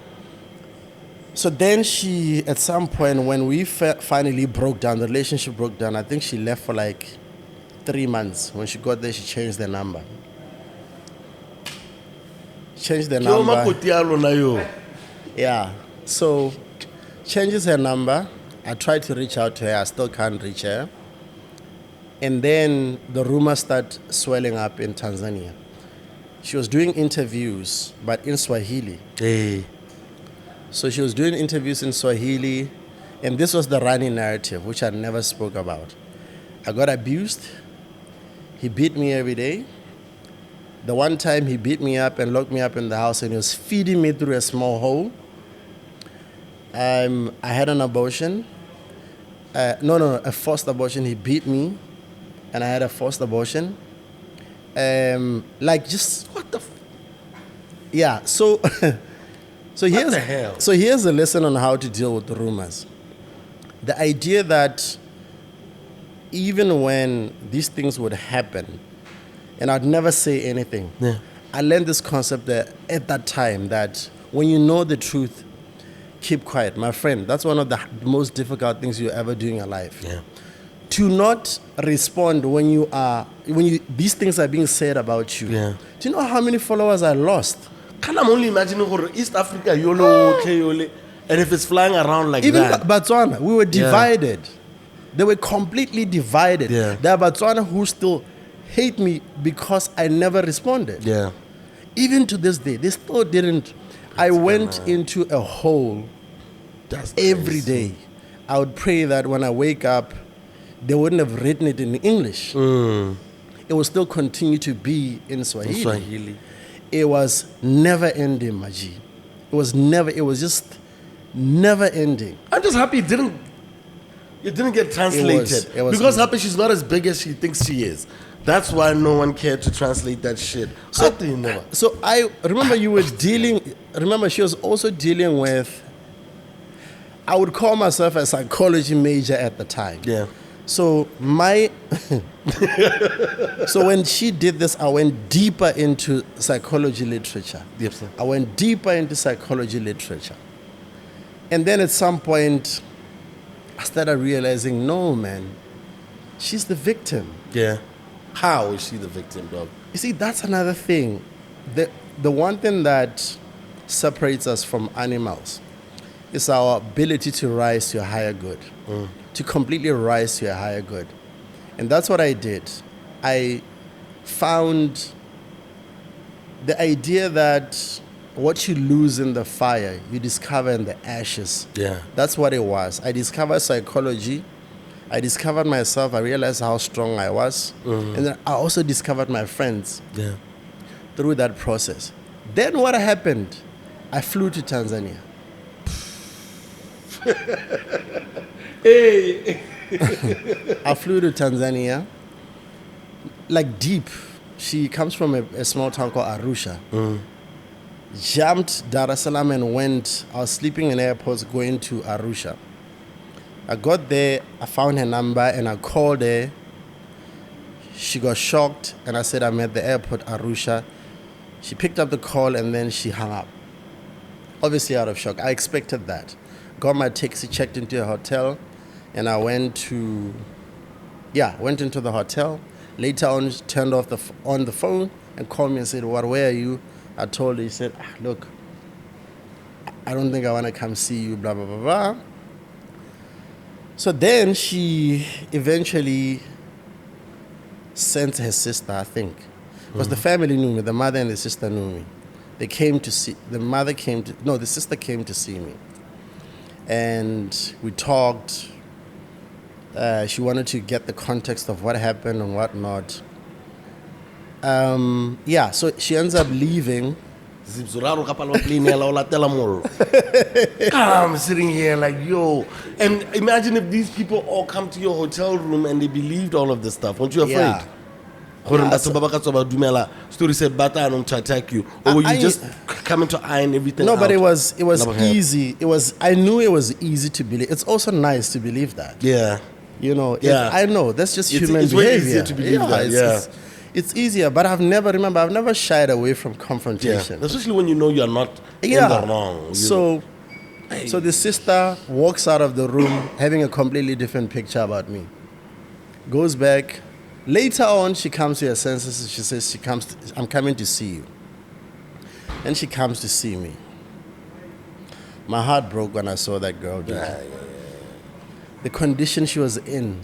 So then she, at some point, when we finally broke down, the relationship broke down, I think she left for like 3 months. When she got there, she changed the number. Changed the number. Yeah. So, changes her number. I tried to reach out to her. I still can't reach her. And then the rumors start swelling up in Tanzania. She was doing interviews, but in Swahili. Hey. So she was doing interviews in Swahili, and this was the running narrative, which I never spoke about. I got abused. He beat me every day. The one time he beat me up and locked me up in the house, and he was feeding me through a small hole. I had an abortion. A forced abortion. He beat me, and I had a forced abortion. What the? Yeah. So, here's the hell? So here's a lesson on how to deal with the rumors. The idea that even when these things would happen, and I'd never say anything. Yeah. I learned this concept at that time that when you know the truth, keep quiet. My friend, that's one of the most difficult things you ever do in your life. Yeah. To not respond when these things are being said about you. Yeah. Do you know how many followers I lost? Can I only imagine East Africa, and if it's flying around like Even that. Botswana, we were divided. They were completely divided. Yeah. There are Botswana who still hate me because I never responded. Yeah. Even to this day, they still didn't. I went into a hole every day. I would pray that when I wake up, they wouldn't have written it in English. It would still continue to be in Swahili. It was never ending, Maji. It was just never ending. I'm just happy it didn't get translated. It was because happy she's not as big as she thinks she is. That's why no one cared to translate that shit. So I remember she was also dealing with, I would call myself a psychology major at the time. Yeah. So so when she did this, I went deeper into psychology literature. Yep, sir. I went deeper into psychology literature. And then at some point, I started realizing, no, man, she's the victim. Yeah. How is she the victim, dog? You see, that's another thing. The one thing that separates us from animals is our ability to rise to a higher good, to completely rise to a higher good. And that's what I did. I found the idea that what you lose in the fire, you discover in the ashes. Yeah. That's what it was. I discovered psychology. I discovered myself. I realized how strong I was. And then I also discovered my friends through that process. Then what happened? I flew to Tanzania. Hey. I flew to Tanzania, like deep. She comes from a small town called Arusha. Jumped Dar es Salaam and went. I was sleeping in airports going to Arusha. I got there, I found her number and I called her. She got shocked and I said I'm at the airport, Arusha. She picked up the call and then she hung up. Obviously out of shock. I expected that. Got my taxi, checked into a hotel, and I went into the hotel. Later on, she turned off on the phone and called me and said, where are you? I told her, he said, look, I don't think I want to come see you, blah, blah, blah, blah. So then she eventually sent her sister, I think. Because the family knew me, the mother and the sister knew me. The sister came to see me. And we talked. She wanted to get the context of what happened and whatnot. So she ends up leaving. I'm sitting here like, yo. And imagine if these people all come to your hotel room and they believed all of this stuff. Weren't you afraid? Gore batho ba ba ka tswa ba dumela story said bata anong to attack you, or were you just coming to iron everything No, out? but it was Labohea. easy. I knew it was easy to believe. It's also nice to believe that. Yeah. You know, Yeah. I know that's just It's- human it's way behavior. easier to believe that, It's easier, but I've never shied away from Yeah. confrontation. Especially when you know you're not in the wrong. You know. So the sister walks out of the room having a completely different picture about me. Goes back. Later on, she comes to her senses. She says, I'm coming to see you. And she comes to see me. My heart broke when I saw that girl. Dude. The condition she was in.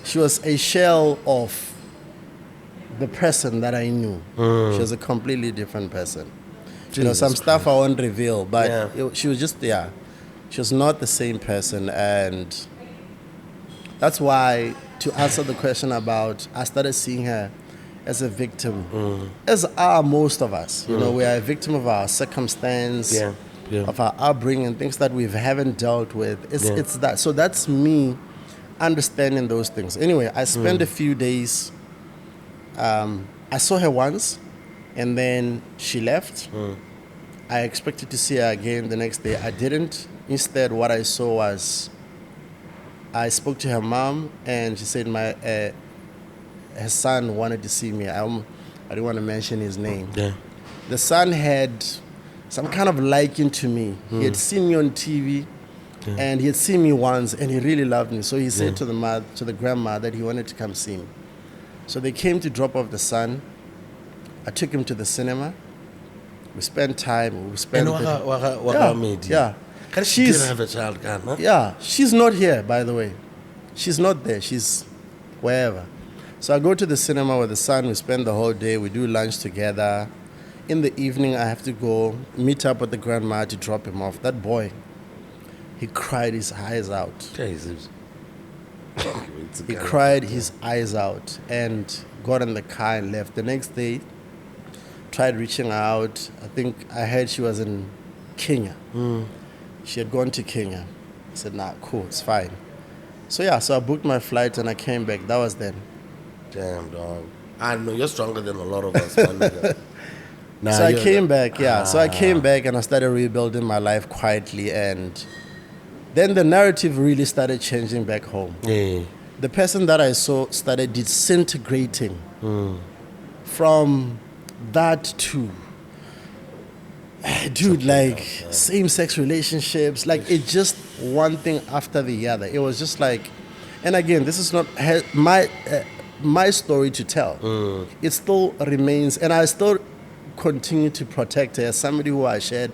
She was a shell of the person that I knew. She was a completely different person. Some stuff I won't reveal, but she was just she was not the same person, and that's why, to answer the question about, I started seeing her as a victim, as are most of us. You know, we are a victim of our circumstance, of our upbringing, things that we haven't dealt with. It's that. So that's me understanding those things. Anyway, I spent a few days. I saw her once, and then she left. I expected to see her again the next day. I didn't. Instead, what I saw was, I spoke to her mom, and she said her son wanted to see me. I didn't want to mention his name. Yeah. The son had some kind of liking to me. He had seen me on TV, and he had seen me once, and he really loved me. So he said to the grandma that he wanted to come see me. So they came to drop off the son. I took him to the cinema. We spent time. We spent. Yeah. She didn't have a child, huh? Yeah, she's not here, by the way. She's not there. She's wherever. So I go to the cinema with the son. We spend the whole day. We do lunch together. In the evening, I have to go meet up with the grandma to drop him off. That boy, he cried his eyes out. Jesus. He cried his eyes out and got in the car and left. The next day, tried reaching out. I think I heard she was in Kenya. She had gone to Kenya. I said, nah, cool, it's fine. So I booked my flight and I came back. That was then. Damn, dog. I know you're stronger than a lot of us, man. So I came back, So I came back and I started rebuilding my life quietly, and then the narrative really started changing back home. Yeah. The person that I saw started disintegrating from that to, dude, like same-sex relationships, like it just one thing after the other. It was just like, and again, this is not my story to tell. It still remains, and I still continue to protect her as somebody who I shared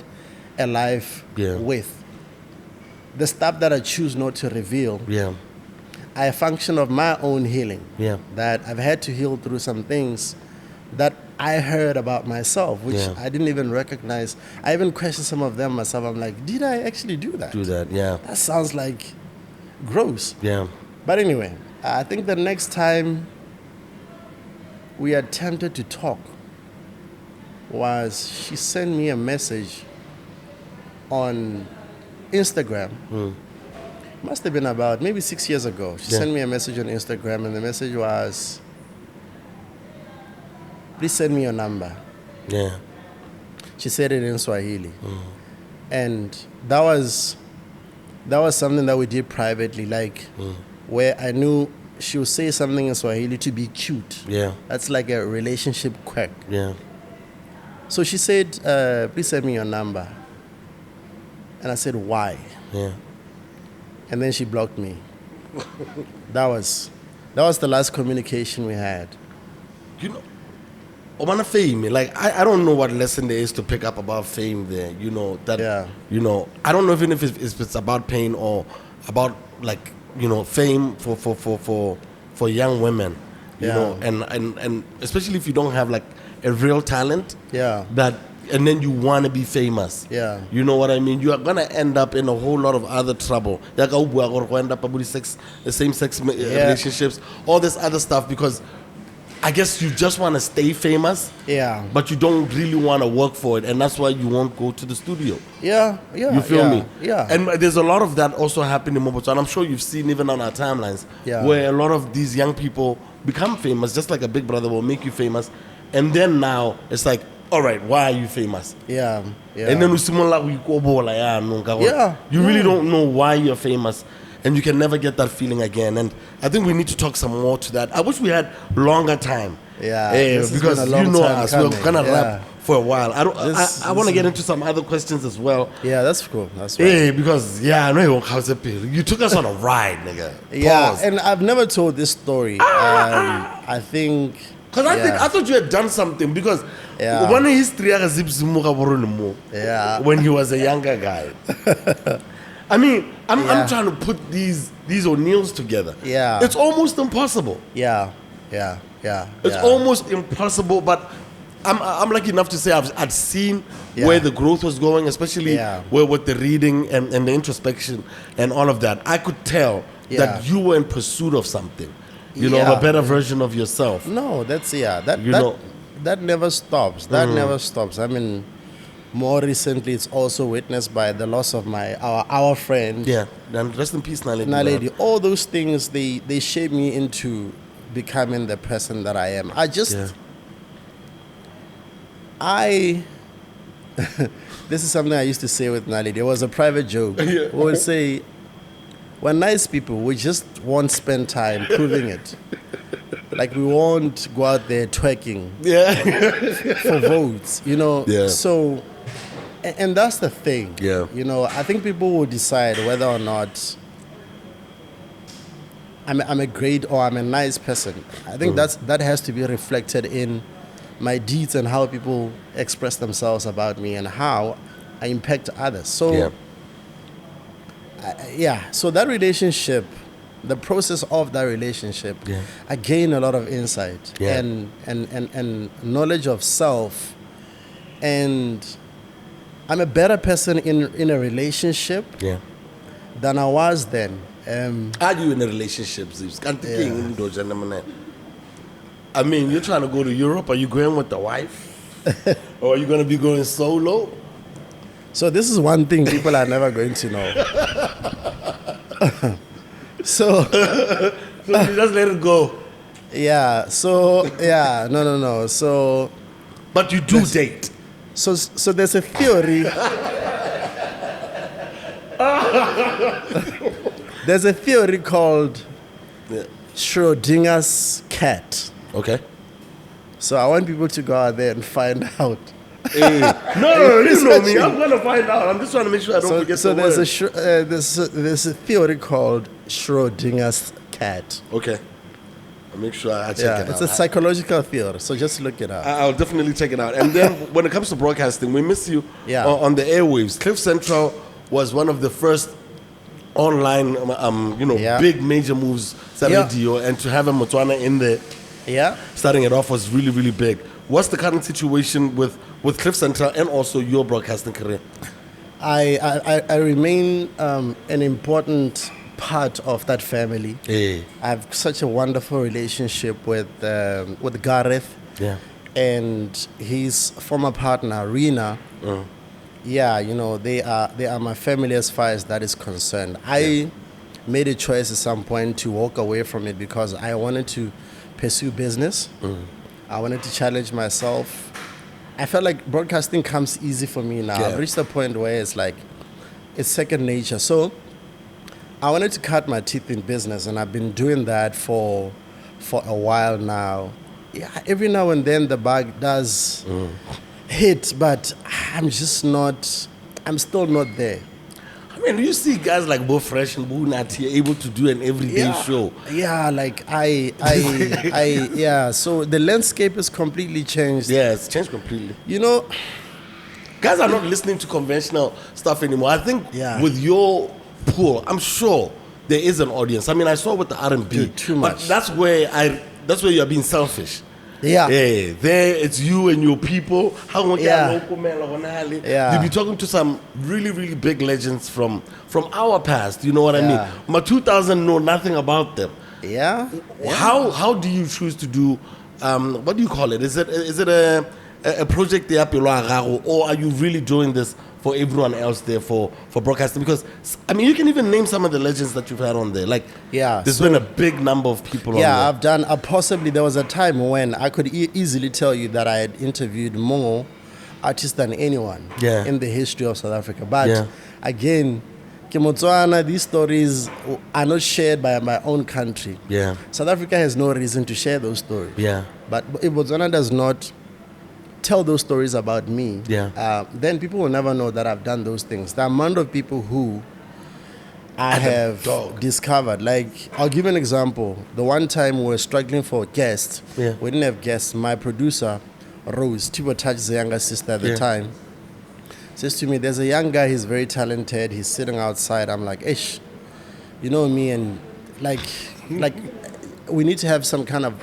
a life with. The stuff that I choose not to reveal, I function of my own healing. That I've had to heal through some things that I heard about myself, which I didn't even recognize. I even questioned some of them myself. I'm like, did I actually do that? That sounds like gross. But anyway, I think the next time we attempted to talk was she sent me a message on Instagram. Must have been about maybe 6 years ago. She sent me a message on Instagram, and the message was, please send me your number. She said it in Swahili. And that was something that we did privately, like where I knew she would say something in Swahili to be cute. That's like a relationship quirk. So she said, please send me your number. And I said, why? And then she blocked me. That was the last communication we had. You know, Omana fame, like I don't know what lesson there is to pick up about fame there. You know that. You know, I don't know even if it's about pain or about like fame for young women. You know, and especially if you don't have like a real talent. And then you want to be famous. You know what I mean? You are going to end up in a whole lot of other trouble. You're going to end up with the same-sex relationships, all this other stuff, because I guess you just want to stay famous, Yeah. but you don't really want to work for it, and that's why you won't go to the studio. Yeah. Yeah. You feel me? Yeah. And there's a lot of that also happening in Mobotswana. I'm sure you've seen even on our timelines, Yeah. where a lot of these young people become famous, just like a Big Brother will make you famous, and then now it's like, all right, why are you famous? Yeah. Yeah. And then you really don't know why you're famous, and you can never get that feeling again. And I think we need to talk some more to that. I wish we had longer time. Yeah, this has because been a long you know time us, coming. we're gonna Yeah. rap for a while. I want to get into some other questions as well. Yeah, that's cool. That's right. Hey, because I know you won't have to pay. You took us on a ride, nigga. Yeah, Pause. and I've never told this story. I think Because I thought you had done something because Yeah. one history Gaborone Yeah. when he was a younger guy. I mean, I'm Yeah. trying to put these Oneals together. Yeah. It's almost impossible. yeah. It's almost impossible, but I'm lucky enough to say I'd seen Yeah. where the growth was going, especially Yeah. where with the reading and the introspection and all of that. I could tell Yeah. that you were in pursuit of something, you know, Yeah. a better version of yourself. No, that's You know. that never stops. That never stops. I mean, more recently, it's also witnessed by the loss of our friend Yeah, and rest in peace, Naledi. Naledi. All those things they shape me into becoming the person that I am. This is something I used to say with Naledi. It was a private joke. Yeah. We would say, we're nice people. We just won't spend time proving it. Like, we won't go out there twerking Yeah. for votes, you know. Yeah. So, and that's the thing. Yeah. You know, I think people will decide whether or not I'm a great or I'm a nice person. I think that has to be reflected in my deeds and how people express themselves about me and how I impact others. So, so that relationship, the process of that relationship, I gain a lot of insight and knowledge of self, and I'm a better person in a relationship than I was then. Are you in a relationship, Zeus? I mean, you're trying to go to Europe. Are you going with the wife? Or are you going to be going solo? So this is one thing people are never going to know. So you just let it go. No. So, but you do date. So there's a theory. There's a theory called Schrodinger's cat. Okay. So I want people to go out there and find out. No, you know me. I'm gonna find out. I'm just trying to make sure I don't forget. So the there's word. there's a theory called Schrodinger's cat. Okay. I'll make sure I check it out. It's a psychological theory, so just look it up. I'll definitely check it out. And then when it comes to broadcasting, we miss you on the airwaves. Cliff Central was one of the first online, big major moves, radio, and to have a Motswana in there, starting it off was really, really big. What's the current situation with Cliff Central and also your broadcasting career? I remain an important part of that family. I have such a wonderful relationship with Gareth and his former partner Rena. They are my family as far as that is concerned. I made a choice at some point to walk away from it because I wanted to pursue business. I wanted to challenge myself. I felt like broadcasting comes easy for me now. I've reached a point where it's like it's second nature. So I wanted to cut my teeth in business, and I've been doing that for a while now. Yeah, every now and then the bug does hit, but I'm still not there. I mean, do you see guys like Bo Fresh and Bo Nati able to do an everyday show? Yeah, like so the landscape is completely changed. Yeah, it's changed completely. You know, guys are not listening to conventional stuff anymore. I think with your pool, I'm sure there is an audience. I mean, I saw with the R&B, too much. But that's where you're being selfish. There it's you and your people. You'll be talking to some really, really big legends from our past. You know what I mean? My 2000 know nothing about them. Yeah. How do you choose to do what do you call it? Is it a project de apelo a gago, or are you really doing this for everyone else there for broadcasting? Because I mean, you can even name some of the legends that you've had on there. Like, Yeah, there's so- been a big number of people on Yeah, there. I've done. Possibly there was a time when I could easily tell you that I had interviewed more artists than anyone Yeah. in the history of South Africa. But Yeah. again, Kemotswana, these stories are not shared by my own country. Yeah. South Africa has no reason to share those stories. Yeah. But if Botswana does not tell those stories about me, Yeah. then people will never know that I've done those things. The amount of people who I And a have dog. discovered, like, I'll give an example. The one time we were struggling for guests, Yeah. we didn't have guests. My producer, Rose, Tibo Touch's younger sister at the Yeah. time, says to me, there's a young guy, he's very talented, he's sitting outside. I'm like, ish, you know me, and like we need to have some kind of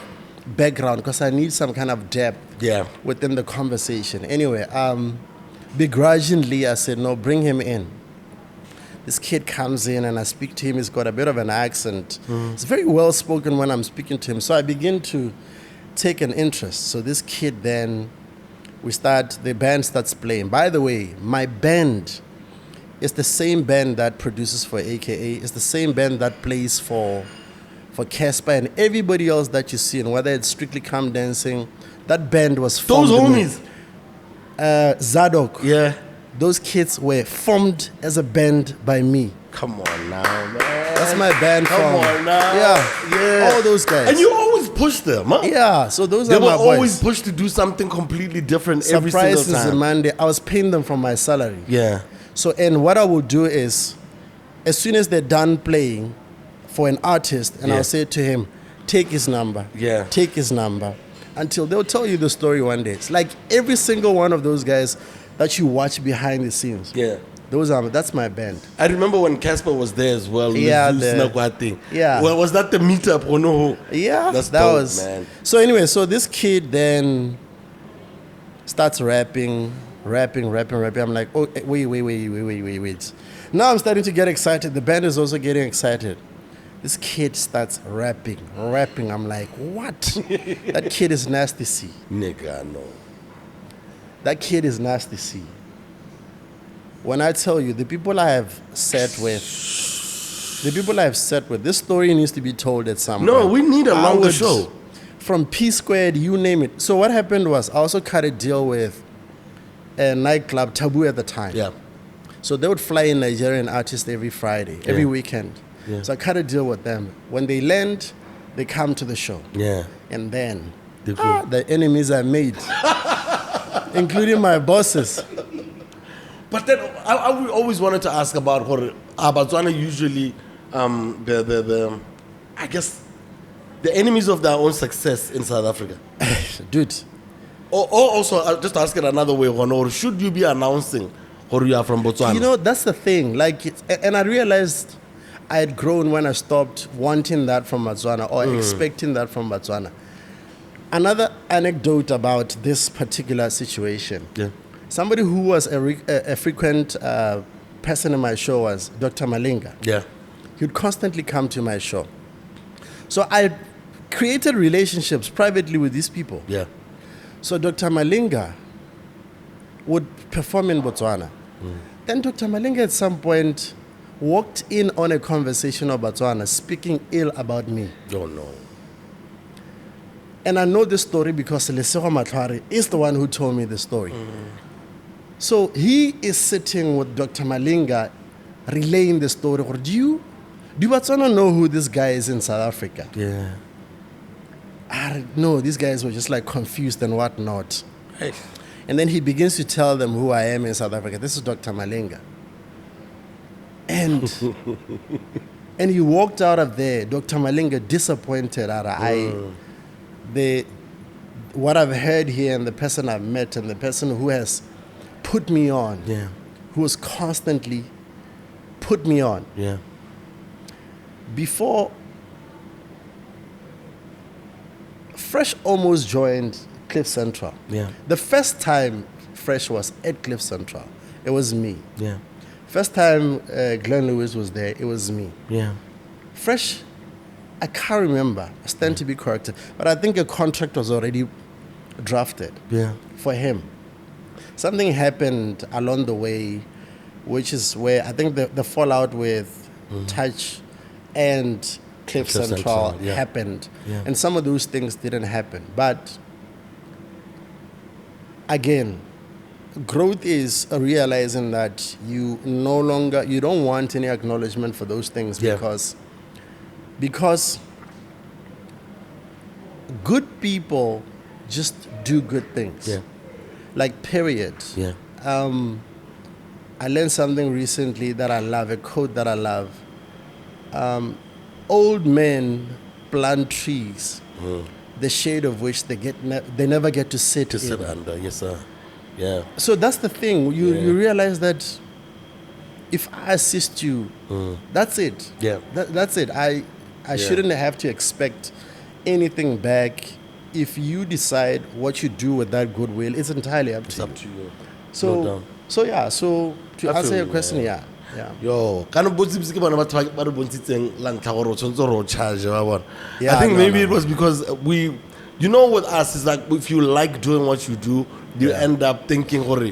background because I need some kind of depth Yeah. within the conversation. Anyway, begrudgingly, I said, no, bring him in. This kid comes in and I speak to him. He's got a bit of an accent. He's very well spoken when I'm speaking to him. So I begin to take an interest. So this kid then, the band starts playing. By the way, my band is the same band that produces for AKA. It's the same band that plays for Casper and everybody else that you see. And whether it's Strictly Come Dancing, that band was Those formed. homies. Zadok. Yeah. Those kids were formed as a band by me. Come on now, man. That's my band Come from. on now. Yeah. All those guys. And you always push them, huh? Yeah, so those They are were my always boys. pushed to do something completely different every single Surprises time. in Monday. I was paying them from my salary. Yeah. So, and what I would do is, as soon as they're done playing for an artist, and Yeah. I'll say to him, take his number. Yeah. Take his number. Until they'll tell you the story one day. It's like every single one of those guys that you watch behind the scenes. Yeah. That's my band. I remember when Casper was there as well. Yeah, Zeus the- Nagwati. yeah. Well, was that the meetup or no? Yeah, That's that dope, was. man. So anyway, so this kid then starts rapping. I'm like, oh, wait. Now I'm starting to get excited. The band is also getting excited. This kid starts rapping. I'm like, what? That kid is nasty C. Nigga, no. That kid is nasty C. When I tell you, the people I have sat with, this story needs to be told at some No, point. we need a I longer would- show. From P Squared, you name it. So what happened was, I also cut a deal with a nightclub, Taboo at the time. Yeah. So they would fly in Nigerian artists every Friday, every Yeah. weekend. Yeah. So I cut a deal with them. When they land, they come to the show. Yeah. And then They go. the enemies I made, including my bosses. But then I always wanted to ask about Botswana usually the I guess the enemies of their own success in South Africa. Dude, Or also, I'll just ask it another way, or should you be announcing or you are from Botswana? you know, that's the thing. Like, and I realized I had grown when I stopped wanting that from Botswana or expecting that from Botswana. Another anecdote about this particular situation. Yeah. Somebody who was a frequent person in my show was Dr. Malinga. Yeah. He would constantly come to my show. So I created relationships privately with these people. Yeah. So Dr. Malinga would perform in Botswana. Then Dr. Malinga at some point walked in on a conversation of Botswana speaking ill about me. Oh no. And I know this story because Lesego Matlhare is the one who told me the story. So he is sitting with Dr. Malinga relaying the story. Do Botswana know who this guy is in South Africa? Yeah. No, these guys were just like confused and whatnot. Hey. And then he begins to tell them who I am in South Africa. This is Dr. Malinga. And and he walked out of there, Dr. Malinga disappointed. What I've heard here and the person I've met and the person who has put me on, Yeah. who has constantly put me on. Yeah. Before Fresh almost joined Cliff Central. Yeah. The first time Fresh was at Cliff Central, it was me. Yeah. First time Glenn Lewis was there, it was me. Yeah. Fresh I can't remember. I stand to be corrected. But I think a contract was already drafted for him. Something happened along the way, which is where I think the fallout with Touch and Cliff Central happened. Yeah. And some of those things didn't happen. But again, growth is realizing that you don't want any acknowledgement for those things because good people just do good things. Yeah. Like, period. Yeah. I learned something recently that I love, a quote that I love. Old men plant trees, the shade of which they never get to sit in. Sit under, yes, sir. Yeah. So that's the thing. You realize that if I assist you, that's it. Yeah. That's it. I shouldn't have to expect anything back. If you decide what you do with that goodwill, it's entirely up to you. It's up to you. So, No doubt. so to answer your question, yeah. Yo, kind of bontsi ke bona batho ba re bontshitseng la ntlha gore o tshwanetse gore o charge ba bona. Yeah, I think no, maybe no. it was because with us is like if you like doing what you do, you end up thinking gore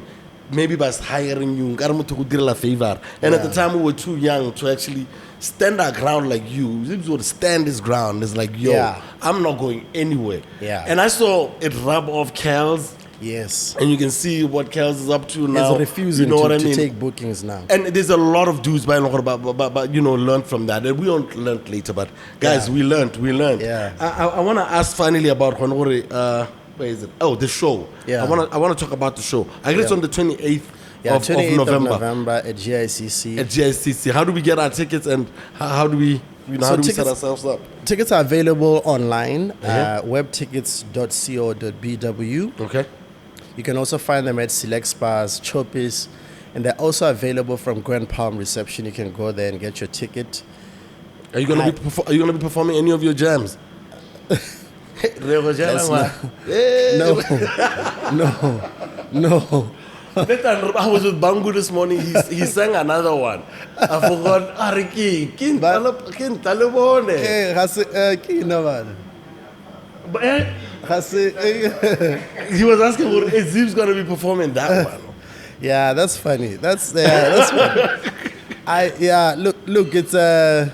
maybe by hiring you nkare motho go direla favor. And at the time we were too young to actually stand our ground like you. Zips would stand his ground. It's like, yo, I'm not going anywhere. Yeah. And I saw it rub off Kel's. Yes. And you can see what Kel's is up to now. He's refusing you know what I to mean? take bookings now. And there's a lot of dudes by but learn from that. And we don't learn later, but guys, we learned. Yeah. I want to ask finally about where is it? Oh, the show. Yeah. I want to talk about the show. I guess it's on the 28th of 28th November. of November at GICC. At GICC. How do we get our tickets and how do we how do we set ourselves up? Tickets are available online, webtickets.co.bw. Okay. You can also find them at Select Spas, Choppies, and they're also available from Grand Palm Reception. You can go there and get your ticket. Are you gonna be performing any of your jams? No. I was with Bangu this morning. He sang another one. I forgot. Ariki, he was asking for Zip's gonna be performing that one. Yeah, that's funny. That's funny. Look, it's I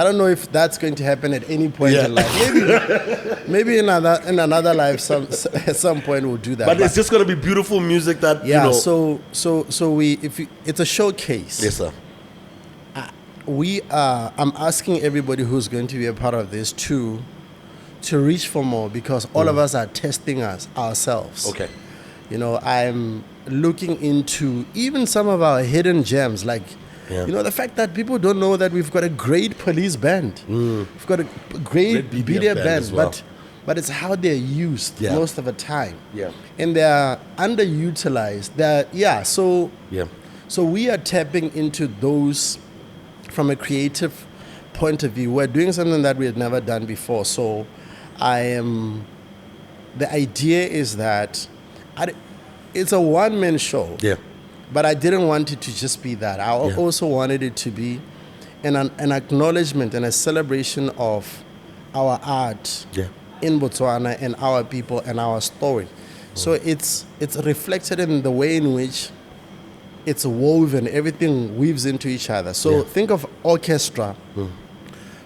don't know if that's going to happen at any point in life. Maybe in another life, at some point we'll do that. But it's just gonna be beautiful music that So it's a showcase. Yes, sir. I'm asking everybody who's going to be a part of this to reach for more, because all of us are testing ourselves. Okay. I'm looking into even some of our hidden gems, like the fact that people don't know that we've got a great police band. We've got a great BDF band as well. but it's how they're used most of the time. Yeah. And they're underutilized. So we are tapping into those from a creative point of view. We're doing something that we had never done before. So the idea is that it's a one-man show. Yeah. But I didn't want it to just be that. I also wanted it to be an acknowledgement and a celebration of our art in Botswana and our people and our story. So it's reflected in the way in which it's woven. Everything weaves into each other. So think of orchestra,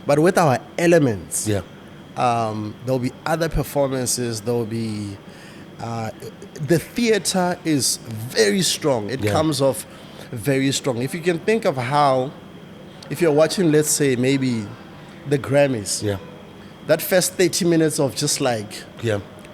but with our elements. Yeah. There'll be other performances. There'll be the theater is very strong. It comes off very strong. If you can think of how, if you're watching, let's say maybe the Grammys, that first 30 minutes of just like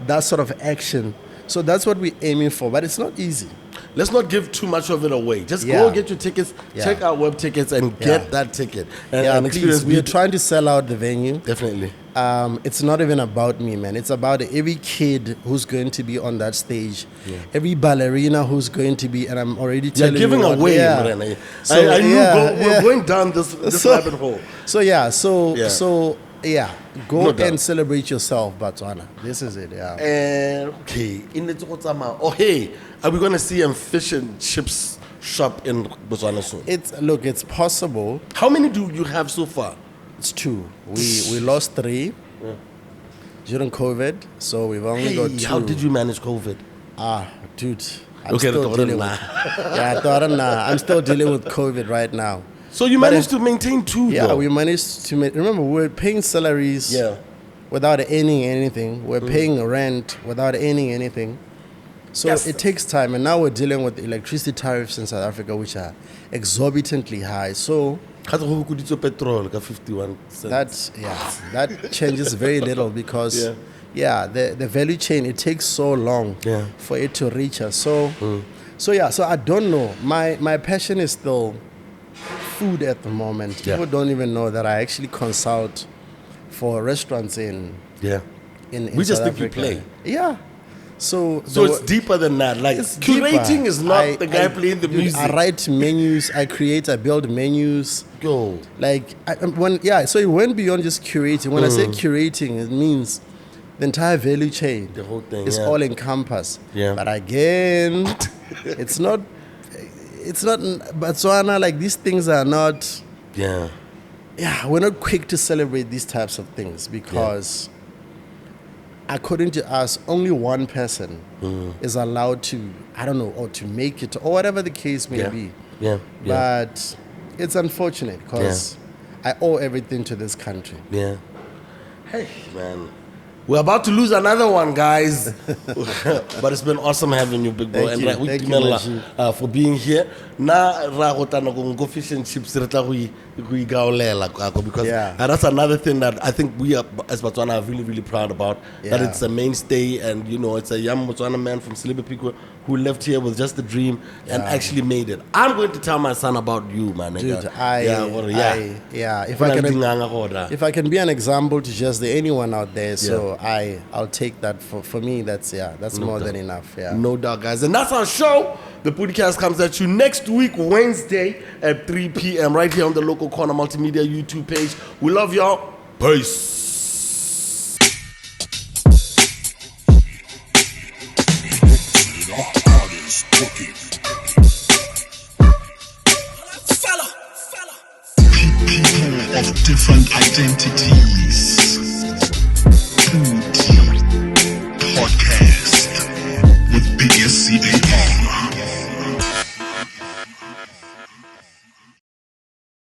that sort of action. So that's what we're aiming for, but it's not easy. Let's not give too much of it away. Just go get your tickets, check out web tickets, and get that ticket. And experience. We are trying to sell out the venue. Definitely. It's not even about me, man. It's about every kid who's going to be on that stage, every ballerina who's going to be, and I'm already telling you. You're giving away, Morena. So, I knew we're going down this rabbit hole. Go and celebrate yourself, Botswana. This is it, Okay. Are we going to see a fish and chips shop in Botswana soon? It's possible. How many do you have so far? It's 2. We lost 3 during COVID, so we've only got 2. How did you manage COVID? Dude, I'm Okay, still dealing with. I'm still dealing with COVID right now. So you managed to maintain 2, Yeah, though? we managed to remember, we were paying salaries without earning anything. We're paying rent without earning anything. So it takes time. And now we're dealing with electricity tariffs in South Africa, which are exorbitantly high. So petrol, 51 cents. that changes very little because the value chain, it takes so long for it to reach us. So I don't know. My passion is still food at the moment. People don't even know that I actually consult for restaurants in we just South think you Africa. play. Yeah. So it's deeper than that. Like, curating is not the guy playing the music. I write menus, I build menus. Go. Like, so it went beyond just curating. When I say curating, it means the entire value chain. The whole thing, is all encompassed. Yeah. But again, it's not Botswana, like, these things are not. Yeah, we're not quick to celebrate these types of things because, according to us, only one person is allowed to, I don't know, or to make it, or whatever the case may be. But it's unfortunate because I owe everything to this country. Yeah. Hey, man. We're about to lose another one, guys. But it's been awesome having you, big boy. Thank you, for being here. Na ra go tana go fish and chips re tla go igaolela because that's another thing that I think we as Botswana are really, really proud about. That it's a mainstay, and it's a young Botswana man from Phikwe who left here with just a dream and actually made it. I'm going to tell my son about you, man. Dude, if I can be an example to just anyone out there, so I'll take that. For me, that's more than enough. No doubt, guys. And that's our show. The podcast comes at you next week, Wednesday at 3 p.m. right here on the Local Corner Multimedia YouTube page. We love y'all. Peace. People of different identities.